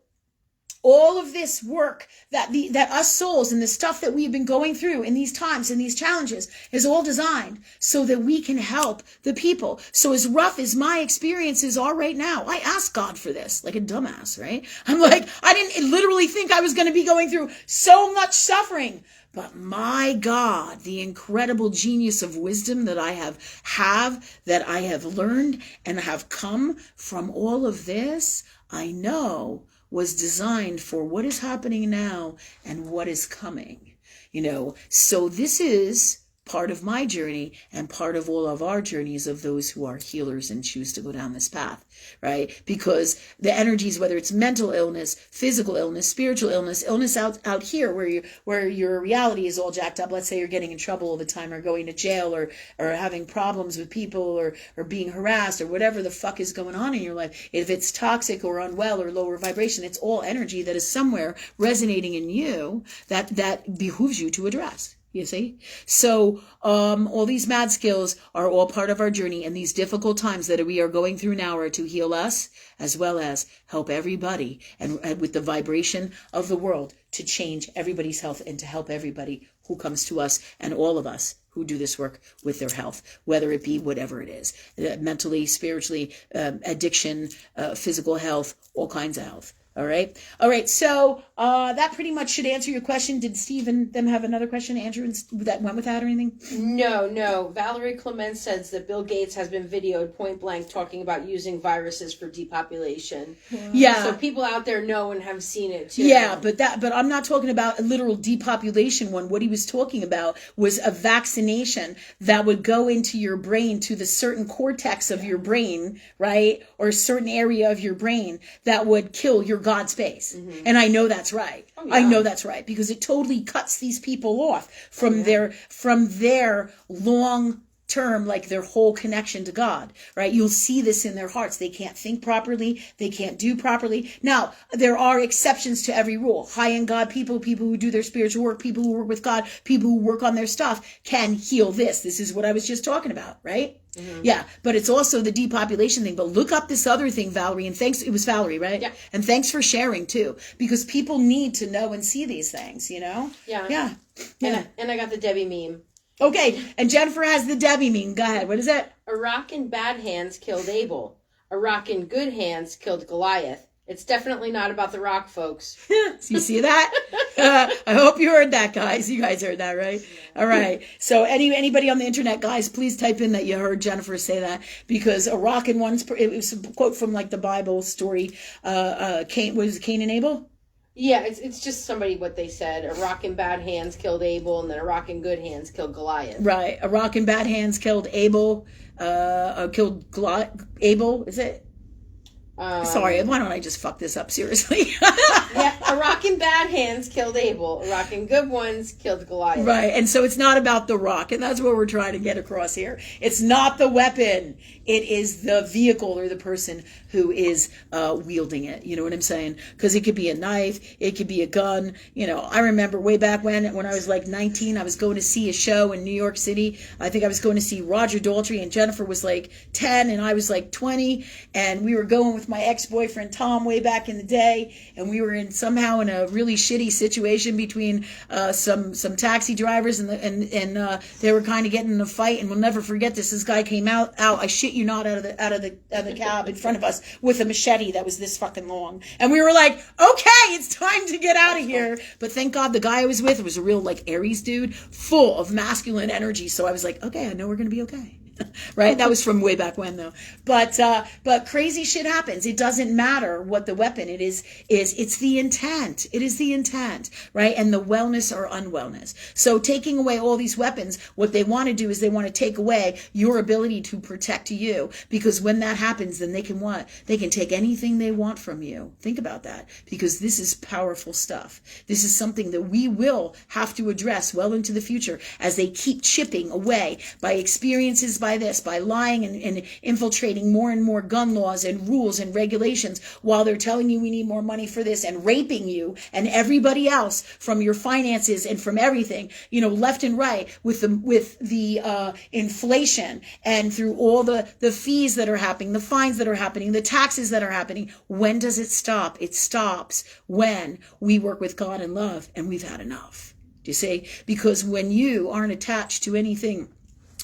all of this work that us souls and the stuff that we've been going through in these times and these challenges is all designed so that we can help the people. So as rough as my experiences are right now, I asked God for this like a dumbass, right? I'm like, I didn't literally think I was going to be going through so much suffering. But my God, the incredible genius of wisdom that I have learned and have come from all of this, I know was designed for what is happening now and what is coming. You know, so this is part of my journey and part of all of our journeys of those who are healers and choose to go down this path, right? Because the energies, whether it's mental illness, physical illness, spiritual illness out here where your reality is all jacked up. Let's say you're getting in trouble all the time, or going to jail, or having problems with people, or being harassed, or whatever the fuck is going on in your life. If it's toxic or unwell or lower vibration, it's all energy that is somewhere resonating in you that behooves you to address. You see? So all these mad skills are all part of our journey, and these difficult times that we are going through now are to heal us as well as help everybody, and with the vibration of the world, to change everybody's health and to help everybody who comes to us, and all of us who do this work with their health, whether it be whatever it is, mentally, spiritually, addiction, physical health, all kinds of health. All right. So that pretty much should answer your question. Did Steve and them have another question, Andrew, that went with that or anything? No. Valerie Clement says that Bill Gates has been videoed point blank talking about using viruses for depopulation. Yeah. So people out there know and have seen it too. Yeah, but I'm not talking about a literal depopulation one. What he was talking about was a vaccination that would go into your brain, to the certain cortex of your brain, right? Or a certain area of your brain that would kill your God space. Mm-hmm. And I know that's right. Oh, yeah. I know that's right, because it totally cuts these people off from their long term, like their whole connection to God, right? You'll see this in their hearts. They can't think properly. They can't do properly. Now, there are exceptions to every rule. High-end God people who do their spiritual work, people who work with God, people who work on their stuff can heal this. This is what I was just talking about, right? Mm-hmm. Yeah, but it's also the depopulation thing. But look up this other thing, Valerie, and thanks. It was Valerie, right? Yeah. And thanks for sharing too, because people need to know and see these things, you know? Yeah. And I got the Debbie meme. Okay, and Jennifer has the Debbie meme. Go ahead. What is it? A rock in bad hands killed Abel. A rock in good hands killed Goliath. It's definitely not about the rock, folks. You see that? I hope you heard that, guys. You guys heard that, right? Yeah. All right. So anybody on the internet, guys, please type in that you heard Jennifer say that, because a rock in one's... It was a quote from like the Bible story. Was it Cain and Abel? Yeah, it's just somebody what they said. A rock in bad hands killed Abel, and then a rock in good hands killed Goliath. Right. A rock in bad hands killed Abel. Abel, is it? Sorry, why don't I just fuck this up, seriously? Yeah, a rock in bad hands killed Abel. A rock in good ones killed Goliath. Right, and so it's not about the rock, and that's what we're trying to get across here. It's not the weapon. It is the vehicle or the person who is wielding it. You know what I'm saying? Because it could be a knife, it could be a gun. You know, I remember way back when I was like 19, I was going to see a show in New York City. I think I was going to see Roger Daltrey, and Jennifer was like 10, and I was like 20, and we were going with my ex-boyfriend Tom way back in the day, and we were somehow in a really shitty situation between some taxi drivers, and they were kind of getting in a fight. And we'll never forget this. This guy came out. I shit you not, out of the cab in front of us with a machete that was this fucking long, and we were like, okay, it's time to get out of here. But thank God the guy I was with was a real like Aries dude, full of masculine energy. So I was like, okay, I know we're gonna be okay. Right? That was from way back when, though. But crazy shit happens. It doesn't matter what the weapon it is. It's the intent. It is the intent, right? And the wellness or unwellness. So taking away all these weapons, what they want to do is they want to take away your ability to protect you. Because when that happens, then they can what? They can take anything they want from you. Think about that. Because this is powerful stuff. This is something that we will have to address well into the future as they keep chipping away by experiences, by lying and infiltrating more and more gun laws and rules and regulations, while they're telling you we need more money for this, and raping you and everybody else from your finances and from everything, you know, left and right, with the inflation, and through all the fees that are happening, the fines that are happening, the taxes that are happening. When does it stop? It stops when we work with God and love, and we've had enough. Do you see? Because when you aren't attached to anything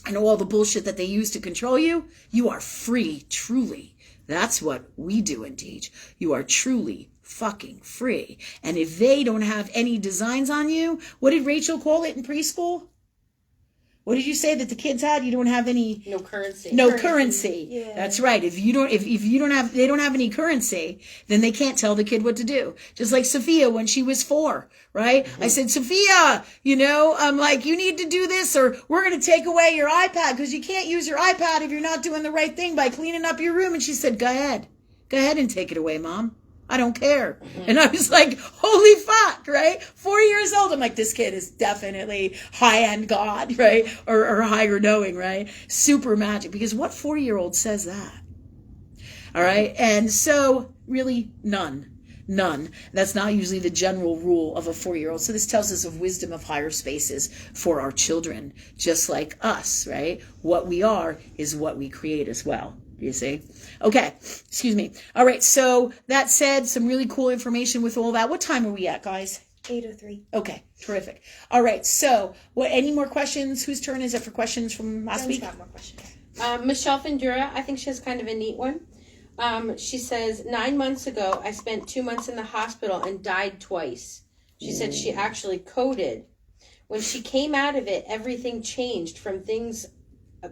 and all the bullshit that they use to control you, you are free, truly. That's what we do and teach. You are truly fucking free. And if they don't have any designs on you, what did Rachel call it in preschool? What did you say that the kids had? You don't have any No currency. no currency. Yeah. That's right. If you don't have they don't have any currency, then they can't tell the kid what to do. Just like Sophia when she was 4, right? I said, Sophia, I'm like, you need to do this, or we're going to take away your iPad because you can't use your iPad if you're not doing the right thing by cleaning up your room. And she said, go ahead and take it away, Mom. I don't care. And I was like, holy fuck, right? 4 years old. I'm like, this kid is definitely high-end God, right? Or higher knowing, right? Super magic. Because what 4-year-old says that? All right? And so, really, none. That's not usually the general rule of a 4-year-old. So this tells us of wisdom of higher spaces for our children, just like us, right? What we are is what we create as well. You see? Okay, excuse me. All right, so that said, some really cool information with all that. What time are we at, guys? 8:03. Okay, terrific. All right, so any more questions? Whose turn is it for questions from last week? Got more questions. Michelle Fendura, I think she has kind of a neat one. She says, 9 months ago, I spent 2 months in the hospital and died twice. She said she actually coded. When she came out of it, everything changed from things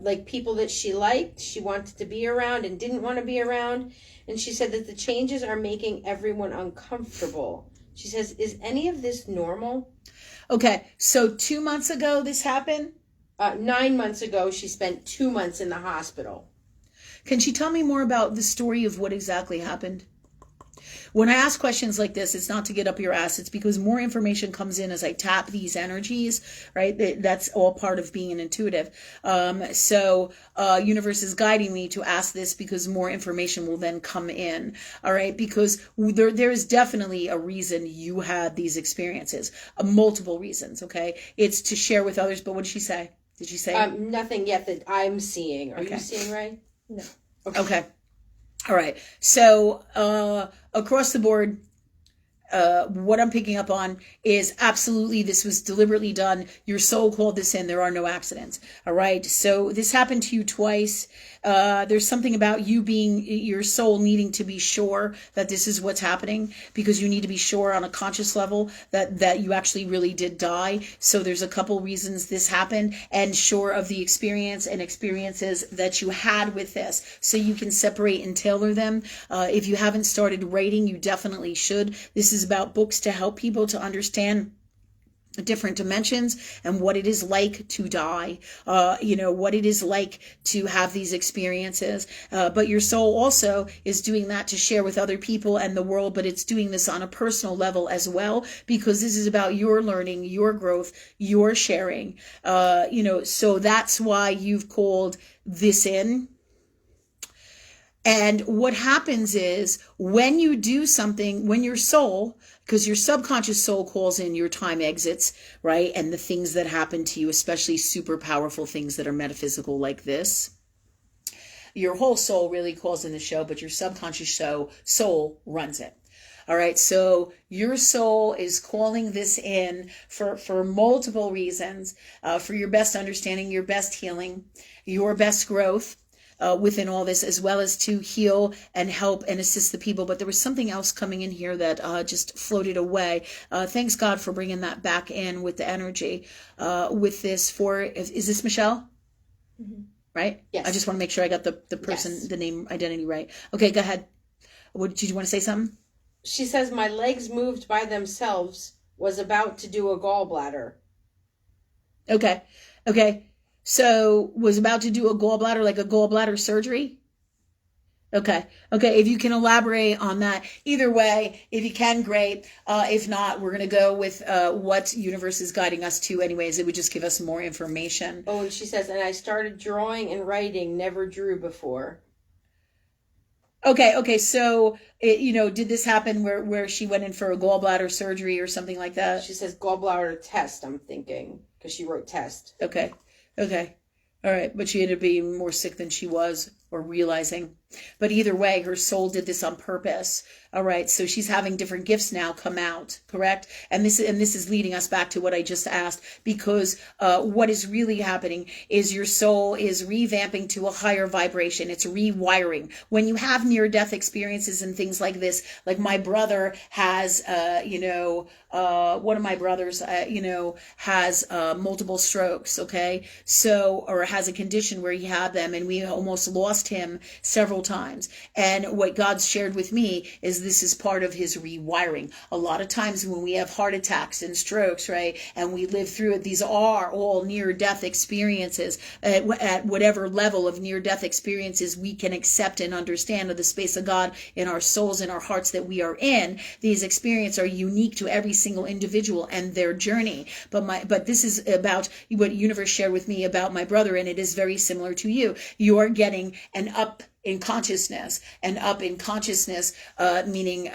like people that she liked, she wanted to be around and didn't want to be around. And she said that the changes are making everyone uncomfortable. She says, is any of this normal? Okay, so 2 months ago this happened? 9 months ago, she spent 2 months in the hospital. Can she tell me more about the story of what exactly happened? When I ask questions like this, it's not to get up your ass. It's because more information comes in as I tap these energies, right? That's all part of being an intuitive. So universe is guiding me to ask this because more information will then come in. All right. Because there is definitely a reason you had these experiences, multiple reasons. Okay. It's to share with others. But what did she say? Did she say? Nothing yet that I'm seeing. Are Okay. you seeing, Ray? No. Okay. All right. So across the board, what I'm picking up on is absolutely this was deliberately done. Your soul called this in. There are no accidents. All right. So this happened to you twice. There's something about you being your soul needing to be sure that this is what's happening because you need to be sure on a conscious level that you actually really did die. So there's a couple reasons this happened and sure of the experience and experiences that you had with this so you can separate and tailor them. If you haven't started writing, you definitely should. This is about books to help people to understand different dimensions and what it is like to die, what it is like to have these experiences. But your soul also is doing that to share with other people and the world, but it's doing this on a personal level as well, because this is about your learning, your growth, your sharing, so that's why you've called this in. And what happens is when you do something, when your soul, because your subconscious soul calls in your time exits, right? And the things that happen to you, especially super powerful things that are metaphysical like this. Your whole soul really calls in the show, but your subconscious soul runs it. All right. So your soul is calling this in for multiple reasons, for your best understanding, your best healing, your best growth. Within all this, as well as to heal and help and assist the people. But there was something else coming in here that just floated away. Thanks God for bringing that back in with the energy with this. Is this Michelle? Mm-hmm. Right? Yes. I just want to make sure I got the person, Yes. the name identity right. Okay, go ahead. Did you want to say something? She says, my legs moved by themselves, was about to do a gallbladder. Okay. So was about to do a gallbladder, like a gallbladder surgery? Okay. If you can elaborate on that. Either way, if you can, great. If not, we're going to go with what universe is guiding us to anyways. It would just give us more information. Oh, and she says, and I started drawing and writing, never drew before. Okay. So, did this happen where she went in for a gallbladder surgery or something like that? She says gallbladder test, I'm thinking, because she wrote test. Okay. All right, but she ended up being more sick than she was, or realizing. But either way, her soul did this on purpose. All right, so she's having different gifts now come out, correct? And this is leading us back to what I just asked, because what is really happening is your soul is revamping to a higher vibration. It's rewiring. When you have near-death experiences and things like this, like my brother has, one of my brothers, has multiple strokes, okay? So, or has a condition where he had them, and we almost lost him several times. And what God's shared with me is this is part of his rewiring. A lot of times when we have heart attacks and strokes, right, and we live through it, these are all near-death experiences. At whatever level of near-death experiences we can accept and understand of the space of God in our souls and our hearts that we are in, these experiences are unique to every single individual and their journey. But this is about what universe shared with me about my brother, and it is very similar to you. You are getting an up in consciousness, and up in consciousness, meaning,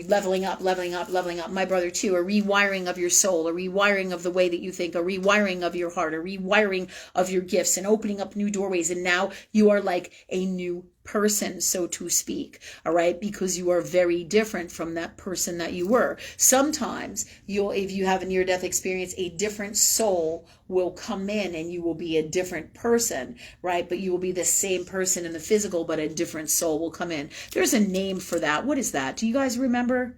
leveling up. My brother too, a rewiring of your soul, a rewiring of the way that you think, a rewiring of your heart, a rewiring of your gifts, and opening up new doorways. And now you are like a new person, so to speak, all right, because you are very different from that person that you were. Sometimes if you have a near-death experience, a different soul will come in and you will be a different person, right? But you will be the same person in the physical, but a different soul will come in. There's a name for that. What is that? Do you guys remember?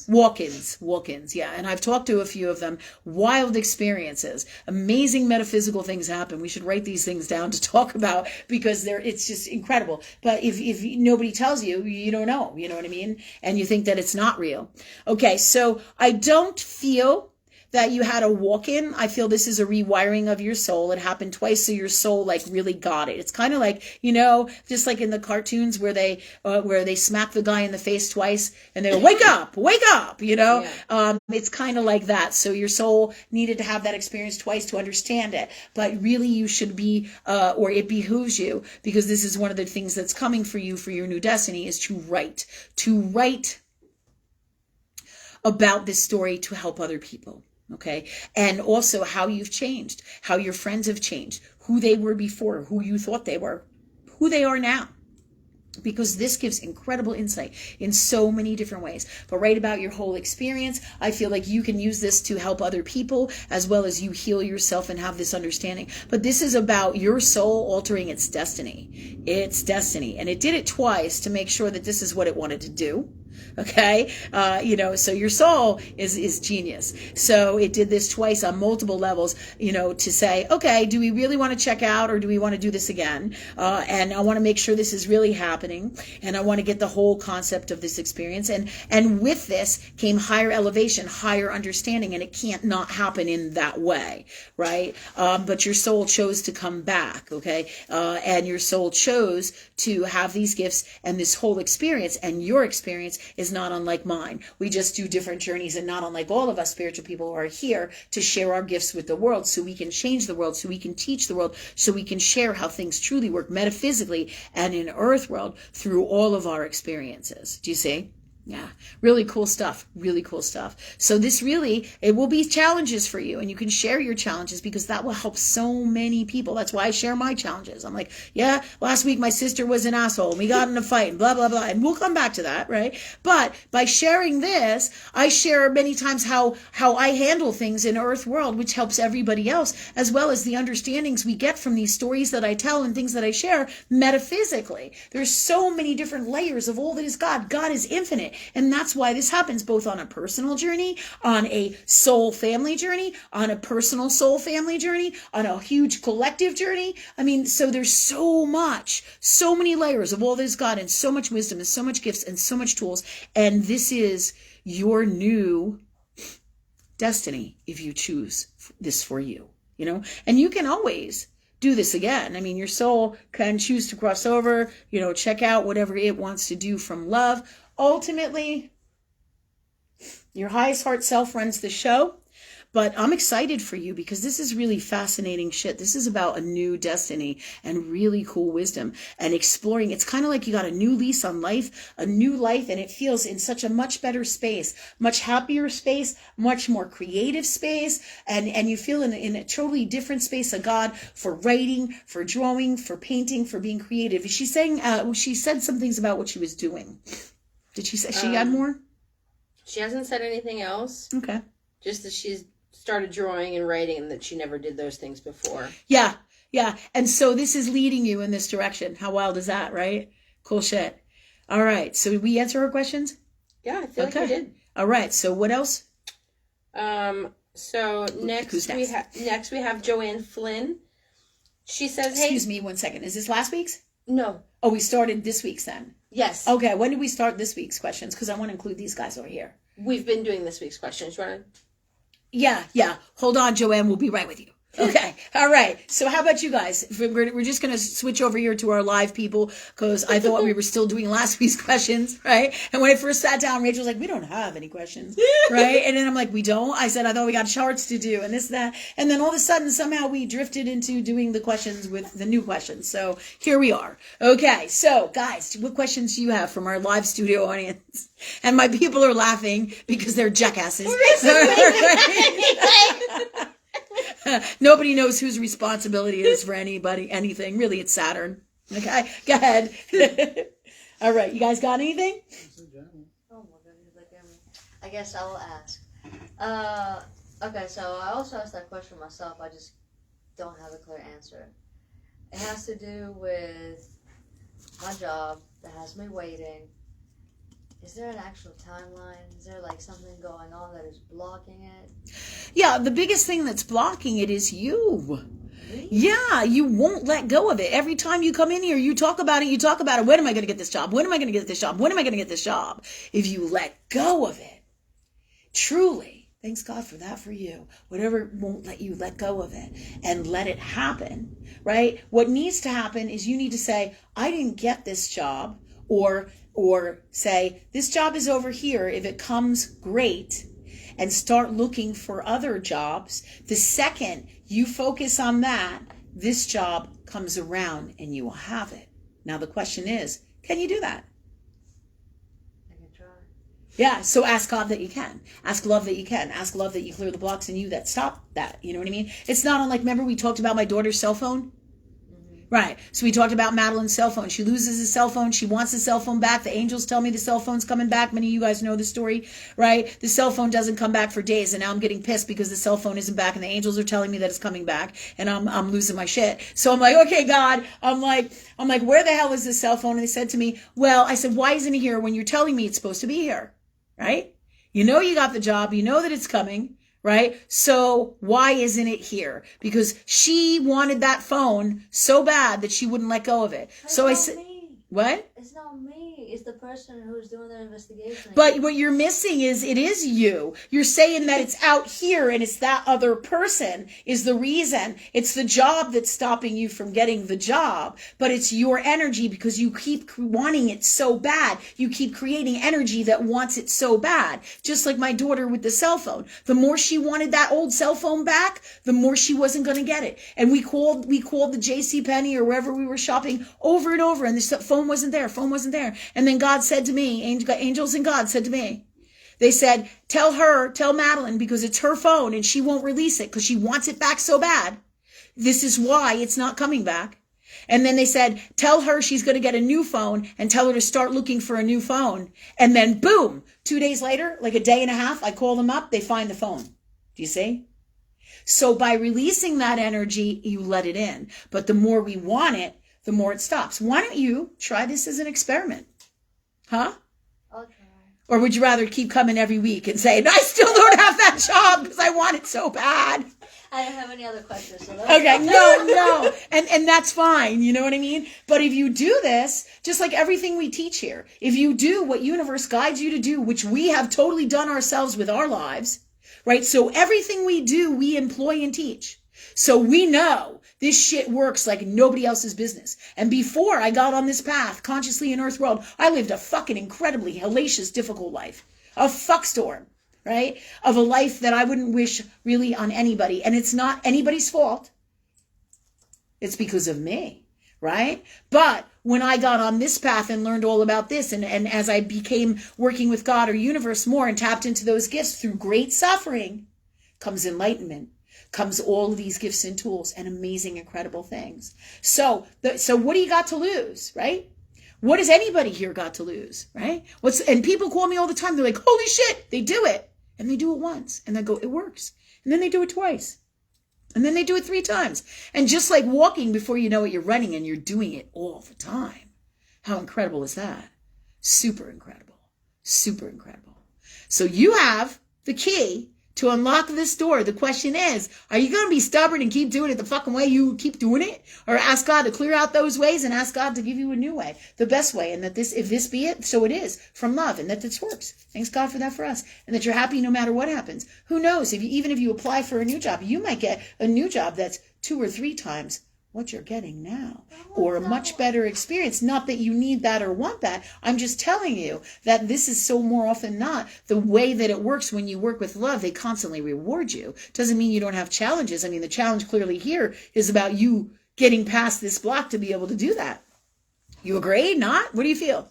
Walk-ins, yeah. And I've talked to a few of them. Wild experiences, amazing metaphysical things happen. We should write these things down to talk about, because it's just incredible. But if nobody tells you, you don't know, you know what I mean? And you think that it's not real. Okay, so I don't feel that you had a walk-in. I feel this is a rewiring of your soul. It happened twice, so your soul like really got it. It's kind of like, just like in the cartoons where they smack the guy in the face twice and they go, wake up, Yeah. It's kind of like that. So your soul needed to have that experience twice to understand it. But really you should be, or it behooves you, because this is one of the things that's coming for you for your new destiny, is to write about this story to help other people. Okay. And also how you've changed, how your friends have changed, who they were before, who you thought they were, who they are now. Because this gives incredible insight in so many different ways. But write about your whole experience. I feel like you can use this to help other people, as well as you heal yourself and have this understanding. But this is about your soul altering its destiny. Its destiny. And it did it twice to make sure that this is what it wanted to do. Okay. So your soul is genius. So it did this twice on multiple levels, to say, okay, do we really want to check out, or do we want to do this again? And I want to make sure this is really happening. And I want to get the whole concept of this experience. And with this came higher elevation, higher understanding, and it can't not happen in that way. Right. But your soul chose to come back. Okay. And your soul chose to have these gifts and this whole experience, and your experience is not unlike mine. We just do different journeys, and not unlike all of us spiritual people who are here to share our gifts with the world, so we can change the world, so we can teach the world, so we can share how things truly work metaphysically and in earth world through all of our experiences. Do you see? Yeah, really cool stuff. So this it will be challenges for you, and you can share your challenges, because that will help so many people. That's why I share my challenges. I'm like, yeah, last week my sister was an asshole and we got in a fight and blah, blah, blah. And we'll come back to that, right? But by sharing this, I share many times how I handle things in earth world, which helps everybody else, as well as the understandings we get from these stories that I tell and things that I share metaphysically. There's so many different layers of all that is God. God is infinite. And that's why this happens both on a personal journey, on a soul family journey, on a personal soul family journey, on a huge collective journey. I mean, so there's so many layers of all this God, and so much wisdom and so much gifts and so much tools. And this is your new destiny if you choose this for you, and you can always do this again. I mean, your soul can choose to cross over, check out whatever it wants to do from love. Ultimately, your highest heart self runs the show, But I'm excited for you because this is really fascinating shit. This is about a new destiny and really cool wisdom and exploring. It's kind of like you got a new lease on life, a new life, and it feels in such a much better space, much happier space, much more creative space. And you feel in a totally different space of God for writing, for drawing, for painting, for being creative. She's saying, she said some things about what she was doing. Did she say she had more? She hasn't said anything else. Okay. Just that she's started drawing and writing and that she never did those things before. Yeah. Yeah. And so this is leading you in this direction. How wild is that, right? Cool shit. All right. So did we answer her questions? Yeah, I feel like we did. All right. So what else? So next we have Joanne Flynn. She says, "Hey, excuse me 1 second. Is this last week's? No. Oh, we started this week's then. Yes. Okay. When did we start this week's questions? Because I want to include these guys over here. We've been doing this week's questions. You want to? Yeah. Hold on, Joanne. We'll be right with you. Okay. All right. So how about you guys? We're just going to switch over here to our live people because I thought we were still doing last week's questions, right? And when I first sat down, Rachel was like, we don't have any questions, right? And then I'm like, we don't? I said, I thought we got charts to do and this, that. And then all of a sudden, somehow we drifted into doing the questions with the new questions. So here we are. Okay. So guys, what questions do you have from our live studio audience? And my people are laughing because they're jackasses. Nobody knows whose responsibility it is for anything. Really, it's Saturn. Okay, go ahead. All right, you guys got anything? Oh my goodness, I guess I will ask. Okay, so I also asked that question myself. I just don't have a clear answer. It has to do with my job that has me waiting. Is there an actual timeline? Is there like something going on that is blocking it? Yeah, the biggest thing that's blocking it is you. Really? Yeah, you won't let go of it. Every time you come in here, you talk about it. When am I going to get this job? When am I going to get this job? When am I going to get this job? If you let go of it, truly, thanks God for that for you. Whatever won't let you let go of it and let it happen, right? What needs to happen is you need to say, I didn't get this job, or say, this job is over here. If it comes, great. And start looking for other jobs. The second you focus on that, this job comes around and you will have it. Now the question is, can you do that? I can try. Yeah, so ask God that you can. Ask love that you can. Ask love that you clear the blocks in you that stop that. You know what I mean? It's not unlike, remember we talked about my daughter's cell phone? Right. So we talked about Madeline's cell phone. She loses his cell phone. She wants the cell phone back. The angels tell me the cell phone's coming back. Many of you guys know the story, right? The cell phone doesn't come back for days. And now I'm getting pissed because the cell phone isn't back and the angels are telling me that it's coming back and I'm losing my shit. So I'm like, okay, God, I'm like, where the hell is this cell phone? And they said to me, well, I said, why isn't it here when you're telling me it's supposed to be here? Right? You know, you got the job. You know that it's coming. Right? So why isn't it here? Because she wanted that phone so bad that she wouldn't let go of it. So I said, what? It's not me. It's the person who's doing the investigation. But what you're missing is it is you. You're saying that it's out here and it's that other person is the reason. It's the job that's stopping you from getting the job. But it's your energy because you keep wanting it so bad. You keep creating energy that wants it so bad. Just like my daughter with the cell phone. The more she wanted that old cell phone back, the more she wasn't going to get it. And we called the JCPenney or wherever we were shopping over and over and the phone wasn't there. And then God said to me, angels and God said to me, they said, tell Madeline, because it's her phone and she won't release it because she wants it back so bad. This is why it's not coming back. And then they said, tell her she's going to get a new phone and tell her to start looking for a new phone. And then boom, 2 days later, like a day and a half, I call them up, they find the phone. Do you see? So by releasing that energy, you let it in. But the more we want it, the more it stops. Why don't you try this as an experiment? Huh? I'll try. Or would you rather keep coming every week and say, I still don't have that job because I want it so bad? I don't have any other questions. So Okay, no. And that's fine. You know what I mean? But if you do this, just like everything we teach here, if you do what universe guides you to do, which we have totally done ourselves with our lives, right? So everything we do, we employ and teach. So we know this shit works like nobody else's business. And before I got on this path, consciously in Earth World, I lived a fucking incredibly hellacious, difficult life. A fuckstorm. right? Of a life that I wouldn't wish really on anybody. And it's not anybody's fault. It's because of me, right? But when I got on this path and learned all about this, and as I became working with God or universe more and tapped into those gifts through great suffering, comes enlightenment, comes all of these gifts and tools and amazing, incredible things. So what do you got to lose, right? What has anybody here got to lose, right? And people call me all the time. They're like, holy shit, they do it. And they do it once. And they go, it works. And then they do it twice. And then they do it 3 times. And just like walking, before you know it, you're running and you're doing it all the time. How incredible is that? Super incredible. Super incredible. So you have the key to unlock this door. The question is, are you going to be stubborn and keep doing it the fucking way you keep doing it? Or ask God to clear out those ways and ask God to give you a new way, the best way, and that if this be it, so it is, from love, and that this works. Thanks God for that for us. And that you're happy no matter what happens. Who knows? Even if you apply for a new job, you might get a new job that's 2 or 3 times what you're getting now, or a much better experience. Not that you need that or want that. I'm just telling you that this is so more often not the way that it works. When you work with love, they constantly reward you. Doesn't mean you don't have challenges. I mean, the challenge clearly here is about you getting past this block to be able to do that. You agree? Not? What do you feel?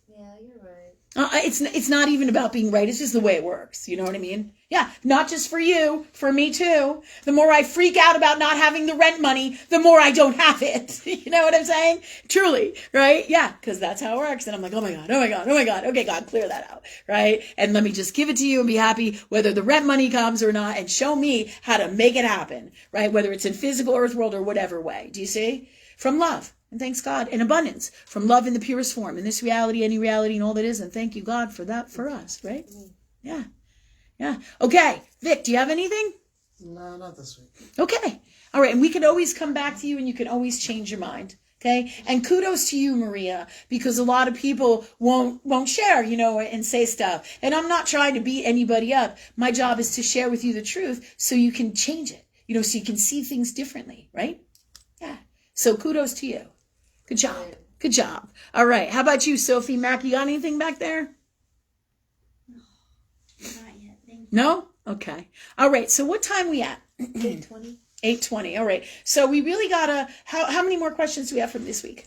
Yeah, you're right. It's not even about being right. It's just the way it works. You know what I mean? Yeah, not just for you, for me too. The more I freak out about not having the rent money, the more I don't have it. You know what I'm saying? Truly, right? Yeah, because that's how it works. And I'm like, oh my God, oh my God, oh my God. Okay, God, clear that out, right? And let me just give it to you and be happy whether the rent money comes or not, and show me how to make it happen, right? Whether it's in physical earth world or whatever way. Do you see? From love. And thanks God, in abundance, from love in the purest form, in this reality, any reality, and all that is. And thank you, God, for that for us, right? Yeah. Yeah. Okay. Vic, do you have anything? No, not this week. Okay. All right. And we can always come back to you, and you can always change your mind. Okay. And kudos to you, Maria, because a lot of people won't share, and say stuff. And I'm not trying to beat anybody up. My job is to share with you the truth so you can change it, so you can see things differently. Right? Yeah. So kudos to you. Good job. Good job. All right. How about you, Sophie Mack? You got anything back there? Not yet. Thank you. No? Okay. All right. So what time we at? 8:20. 8:20. All right. So we really gotta. How many more questions do we have from this week?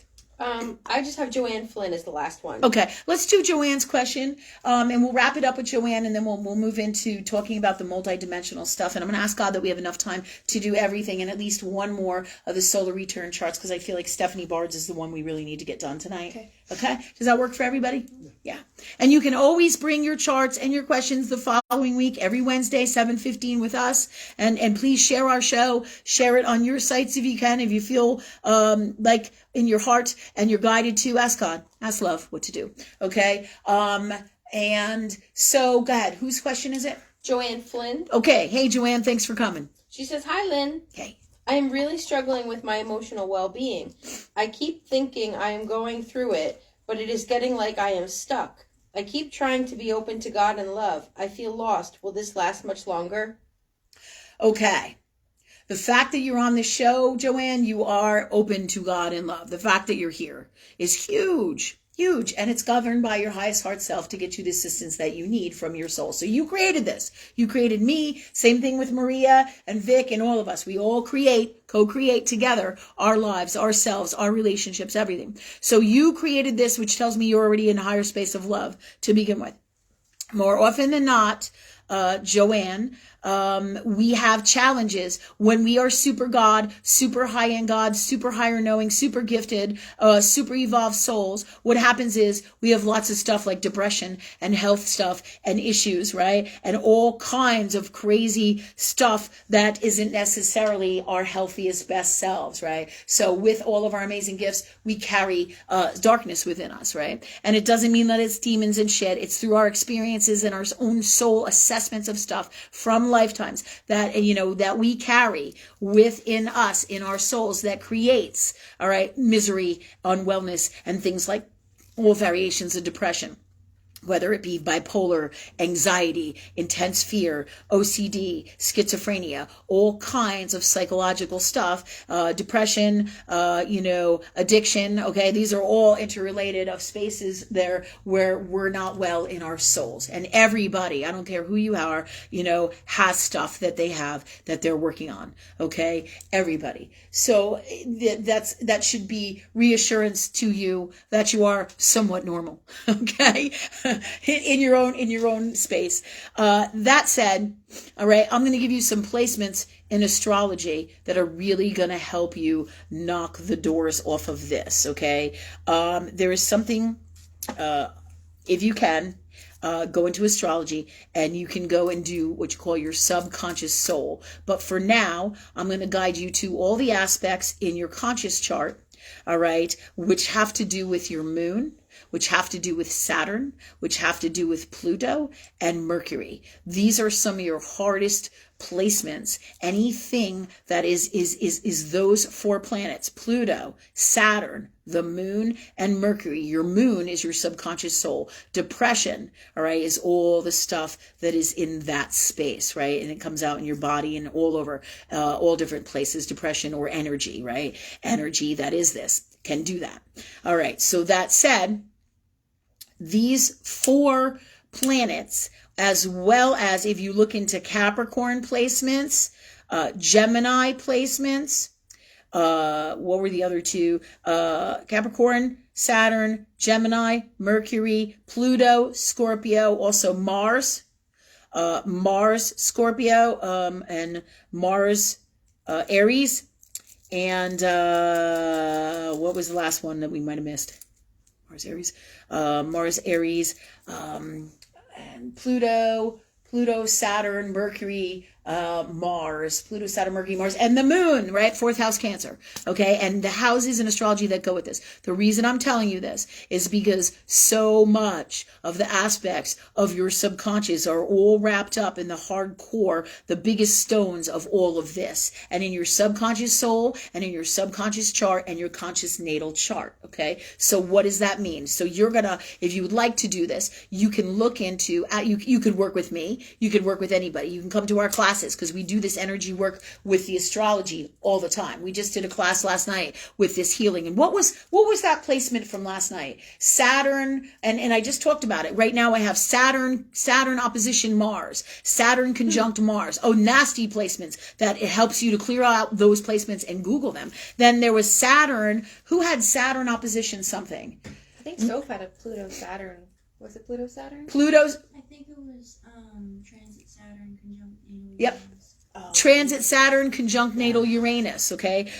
I just have Joanne Flynn as the last one. Okay, let's do Joanne's question, and we'll wrap it up with Joanne, and then we'll move into talking about the multidimensional stuff. And I'm going to ask God that we have enough time to do everything, and at least one more of the solar return charts, because I feel like Stephanie Bards is the one we really need to get done tonight. Okay? Does that work for everybody? Yeah. And you can always bring your charts and your questions the following week, every Wednesday, 7:15 with us. And please share our show. Share it on your sites if you can. If you feel like in your heart and you're guided to, ask God, ask love what to do. Okay? And so, go ahead. Whose question is it? Joanne Flynn. Okay. Hey, Joanne, thanks for coming. She says, hi, Lynn. Okay. I am really struggling with my emotional well-being. I keep thinking I am going through it, but it is getting like I am stuck. I keep trying to be open to God and love. I feel lost. Will this last much longer? Okay. The fact that you're on the show, Joanne, you are open to God and love. The fact that you're here is huge. Huge. And it's governed by your highest heart self to get you the assistance that you need from your soul. So you created this. You created me. Same thing with Maria and Vic and all of us. We all co-create together our lives, ourselves, our relationships, everything. So you created this, which tells me you're already in a higher space of love to begin with. More often than not, Joanne, we have challenges when we are super God, super high in God, super higher knowing, super gifted, super evolved souls. What happens is we have lots of stuff like depression and health stuff and issues, right? And all kinds of crazy stuff that isn't necessarily our healthiest, best selves, right? So with all of our amazing gifts, we carry darkness within us, right? And it doesn't mean that it's demons and shit. It's through our experiences and our own soul assessments of stuff from lifetimes that, that we carry within us, in our souls, that creates, all right, misery, unwellness, and things like all variations of depression. whether it be bipolar, anxiety, intense fear, OCD, schizophrenia, all kinds of psychological stuff, depression, addiction. Okay, these are all interrelated of spaces there where we're not well in our souls. And everybody, I don't care who you are, has stuff that they have that they're working on. Okay, everybody. So that should be reassurance to you that you are somewhat normal. Okay. in your own space. That said, all right, I'm going to give you some placements in astrology that are really going to help you knock the doors off of this. Okay. There is something, if you can, go into astrology and you can go and do what you call your subconscious soul. But for now, I'm going to guide you to all the aspects in your conscious chart, all right, which have to do with your moon, which have to do with Saturn, which have to do with Pluto and Mercury. These are some of your hardest placements. Anything that is those four planets, Pluto, Saturn, the moon, and Mercury. Your moon is your subconscious soul. Depression, all right, is all the stuff that is in that space, right? And it comes out in your body and all over, all different places, depression or energy, right? Energy, that is this, can do that. All right, so that said, these four planets, as well as if you look into Capricorn placements, Gemini placements, what were the other two? Capricorn, Saturn, Gemini, Mercury, Pluto, Scorpio, also Mars, Scorpio, and Mars, Aries, and what was the last one that we might have missed? Mars, Aries, and Pluto, Saturn, Mercury, Pluto, Saturn, Mercury, Mars, and the moon, right? Fourth house Cancer. Okay. And the houses in astrology that go with this. The reason I'm telling you this is because so much of the aspects of your subconscious are all wrapped up in the hardcore, the biggest stones of all of this, and in your subconscious soul and in your subconscious chart and your conscious natal chart. Okay. So what does that mean? So you're going to, if you would like to do this, you can look into, you could work with me. You could work with anybody. You can come to our classes because we do this energy work with the astrology all the time. We just did a class last night with this healing. And what was that placement from last night? Saturn, and I just talked about it. Right now I have Saturn opposition Mars, Saturn conjunct Mars. Oh, nasty placements that it helps you to clear out those placements and Google them. Then there was Saturn. Who had Saturn opposition something? I think Soph had a Pluto Saturn. Was it Pluto Saturn? Pluto's. I think it was transit Saturn conjunct natal Yep. Uranus. Transit Saturn conjunct natal Uranus, okay?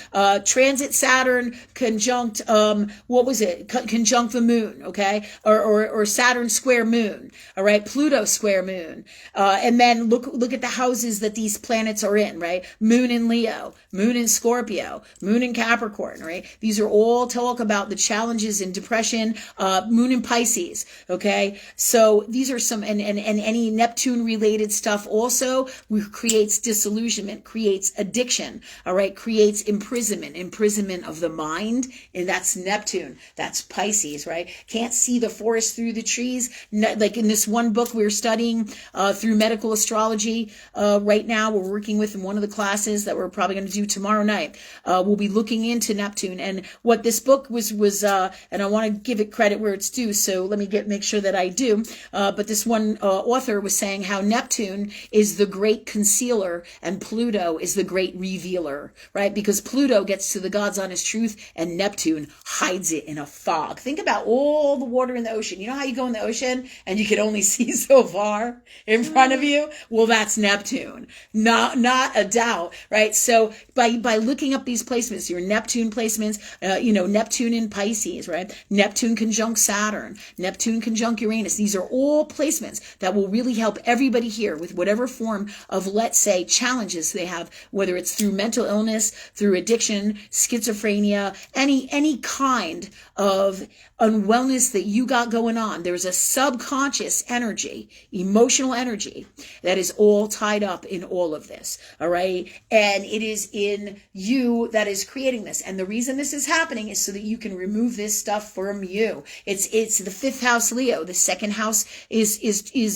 Transit Saturn conjunct, what was it? Conjunct the moon, okay? Or Saturn square moon, all right? Pluto square moon. And then look at the houses that these planets are in, right? Moon in Leo, moon in Scorpio, moon in Capricorn, right? These are all talk about the challenges in depression, moon in Pisces, okay? So these are some, and any Neptune related stuff also creates disillusionment, creates addiction, all right, creates imprisonment of the mind, and that's Neptune, that's Pisces, right? Can't see the forest through the trees. Like in this one book we're studying through medical astrology right now, we're working with in one of the classes that we're probably going to do tomorrow night. We'll be looking into Neptune, and what this book was and I want to give it credit where it's due, so let me make sure that I do, but this one author was saying how Neptune is the great concealer and Pluto is the great revealer, right? Because Pluto gets to the God's honest truth and Neptune hides it in a fog. Think about all the water in the ocean. You know how you go in the ocean and you can only see so far in front of you? Well, that's Neptune. Not a doubt, right? So by looking up these placements, your Neptune placements, Neptune in Pisces, right? Neptune conjunct Saturn, Neptune conjunct Uranus. These are all placements that will really help everybody here with whatever form of, let's say, challenges they have, whether it's through mental illness, through addiction, schizophrenia, any kind of unwellness that you got going on. There's a subconscious energy, emotional energy that is all tied up in all of this. All right. And it is in you that is creating this. And the reason this is happening is so that you can remove this stuff from you. It's the fifth house, Leo. The second house is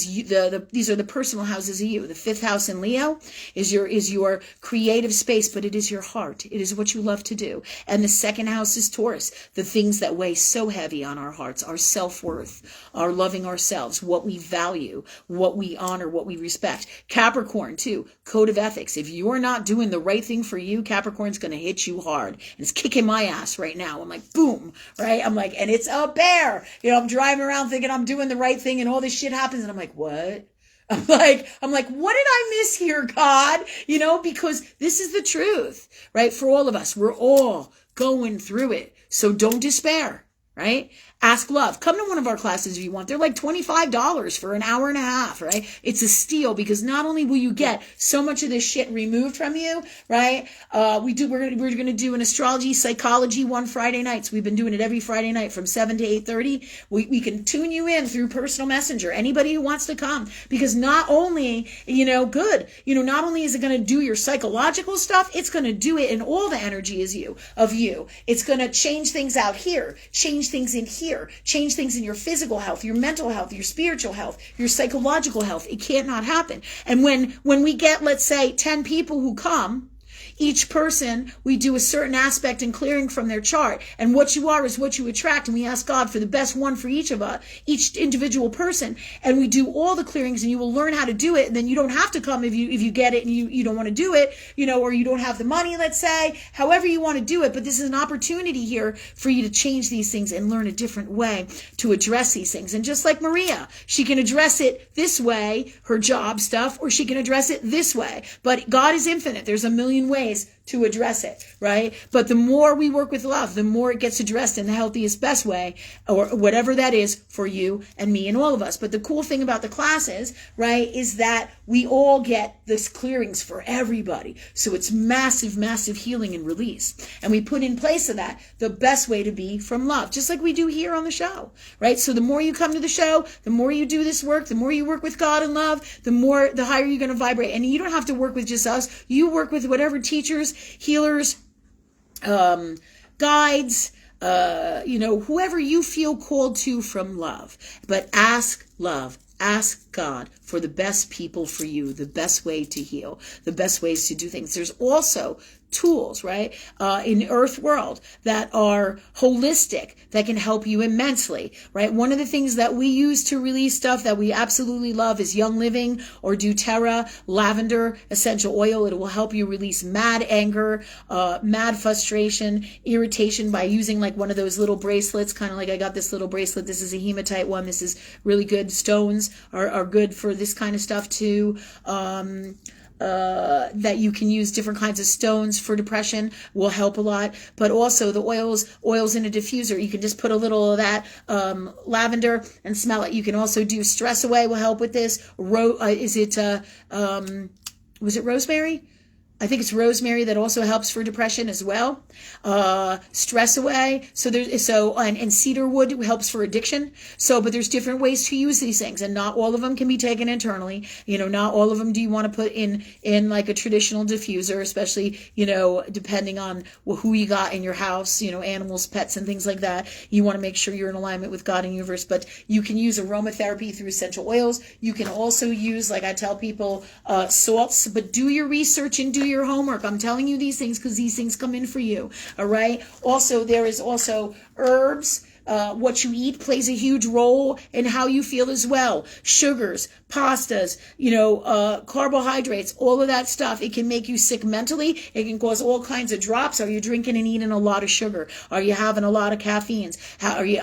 you, these are the personal houses of you. The fifth house in Leo is your creative space, but it is your heart. It is what you love to do. And the second house is Taurus, the things that weigh so heavy on our hearts, our self-worth, our loving ourselves, what we value, what we honor, what we respect. Capricorn too, code of ethics. If you're not doing the right thing for you, Capricorn's going to hit you hard. And it's kicking my ass right now. I'm like, boom, right? I'm like, and it's a bear. I'm driving around thinking I'm doing the right thing and all this shit happens. And I'm like, what? I'm like, what did I miss here, God? Because this is the truth, right? For all of us, we're all going through it. So don't despair, right? Ask Love. Come to one of our classes if you want. They're like $25 for an hour and a half, right? It's a steal because not only will you get so much of this shit removed from you, right? We're gonna do an astrology psychology one Friday nights. We've been doing it every Friday night from 7 to 8:30. We can tune you in through personal messenger. Anybody who wants to come, because not only, not only is it gonna do your psychological stuff, it's gonna do it in all the energy of you. It's gonna change things out here, change things in here. Change things in your physical health, your mental health, your spiritual health, your psychological health. It can't not happen. And when we get, let's say, 10 people who come, each person, we do a certain aspect and clearing from their chart. And what you are is what you attract. And we ask God for the best one for each of us, each individual person. And we do all the clearings and you will learn how to do it. And then you don't have to come if you get it and you don't want to do it, or you don't have the money, let's say, however you want to do it. But this is an opportunity here for you to change these things and learn a different way to address these things. And just like Maria, she can address it this way, her job stuff, or she can address it this way. But God is infinite. There's a million ways to address it, right? But the more we work with love, the more it gets addressed in the healthiest, best way, or whatever that is for you and me and all of us. But the cool thing about the classes, right, is that we all get this clearings for everybody. So it's massive, massive healing and release. And we put in place of that the best way to be from love, just like we do here on the show, right? So the more you come to the show, the more you do this work, the more you work with God and love, the higher you're going to vibrate. And you don't have to work with just us. You work with whatever teachers, healers, guides, whoever you feel called to from love. But ask love. Ask God for the best people for you, the best way to heal, the best ways to do things. There's also tools, right, in Earth World that are holistic, that can help you immensely, right? One of the things that we use to release stuff that we absolutely love is Young Living or doTERRA lavender essential oil. It will help you release mad anger, mad frustration, irritation by using like one of those little bracelets, kind of like I got this little bracelet. This is a hematite one. This is really good. Stones are good for this kind of stuff too. That you can use different kinds of stones for depression will help a lot. But also the oils in a diffuser, you can just put a little of that lavender and smell it. You can also do stress away will help with this. Was it rosemary? I think it's rosemary that also helps for depression as well. Stress away. And cedar wood helps for addiction. But there's different ways to use these things, and not all of them can be taken internally. Not all of them do you want to put in like a traditional diffuser, especially, depending on who you got in your house, animals, pets, and things like that. You want to make sure you're in alignment with God and universe, but you can use aromatherapy through essential oils. You can also use, like I tell people, salts, but do your research and do your homework. I'm telling you these things because these things come in for you. All right. Also, there is also herbs. What you eat plays a huge role in how you feel as well. Sugars, pastas, carbohydrates, all of that stuff. It can make you sick mentally. It can cause all kinds of drops. Are you drinking and eating a lot of sugar? Are you having a lot of caffeines? Are you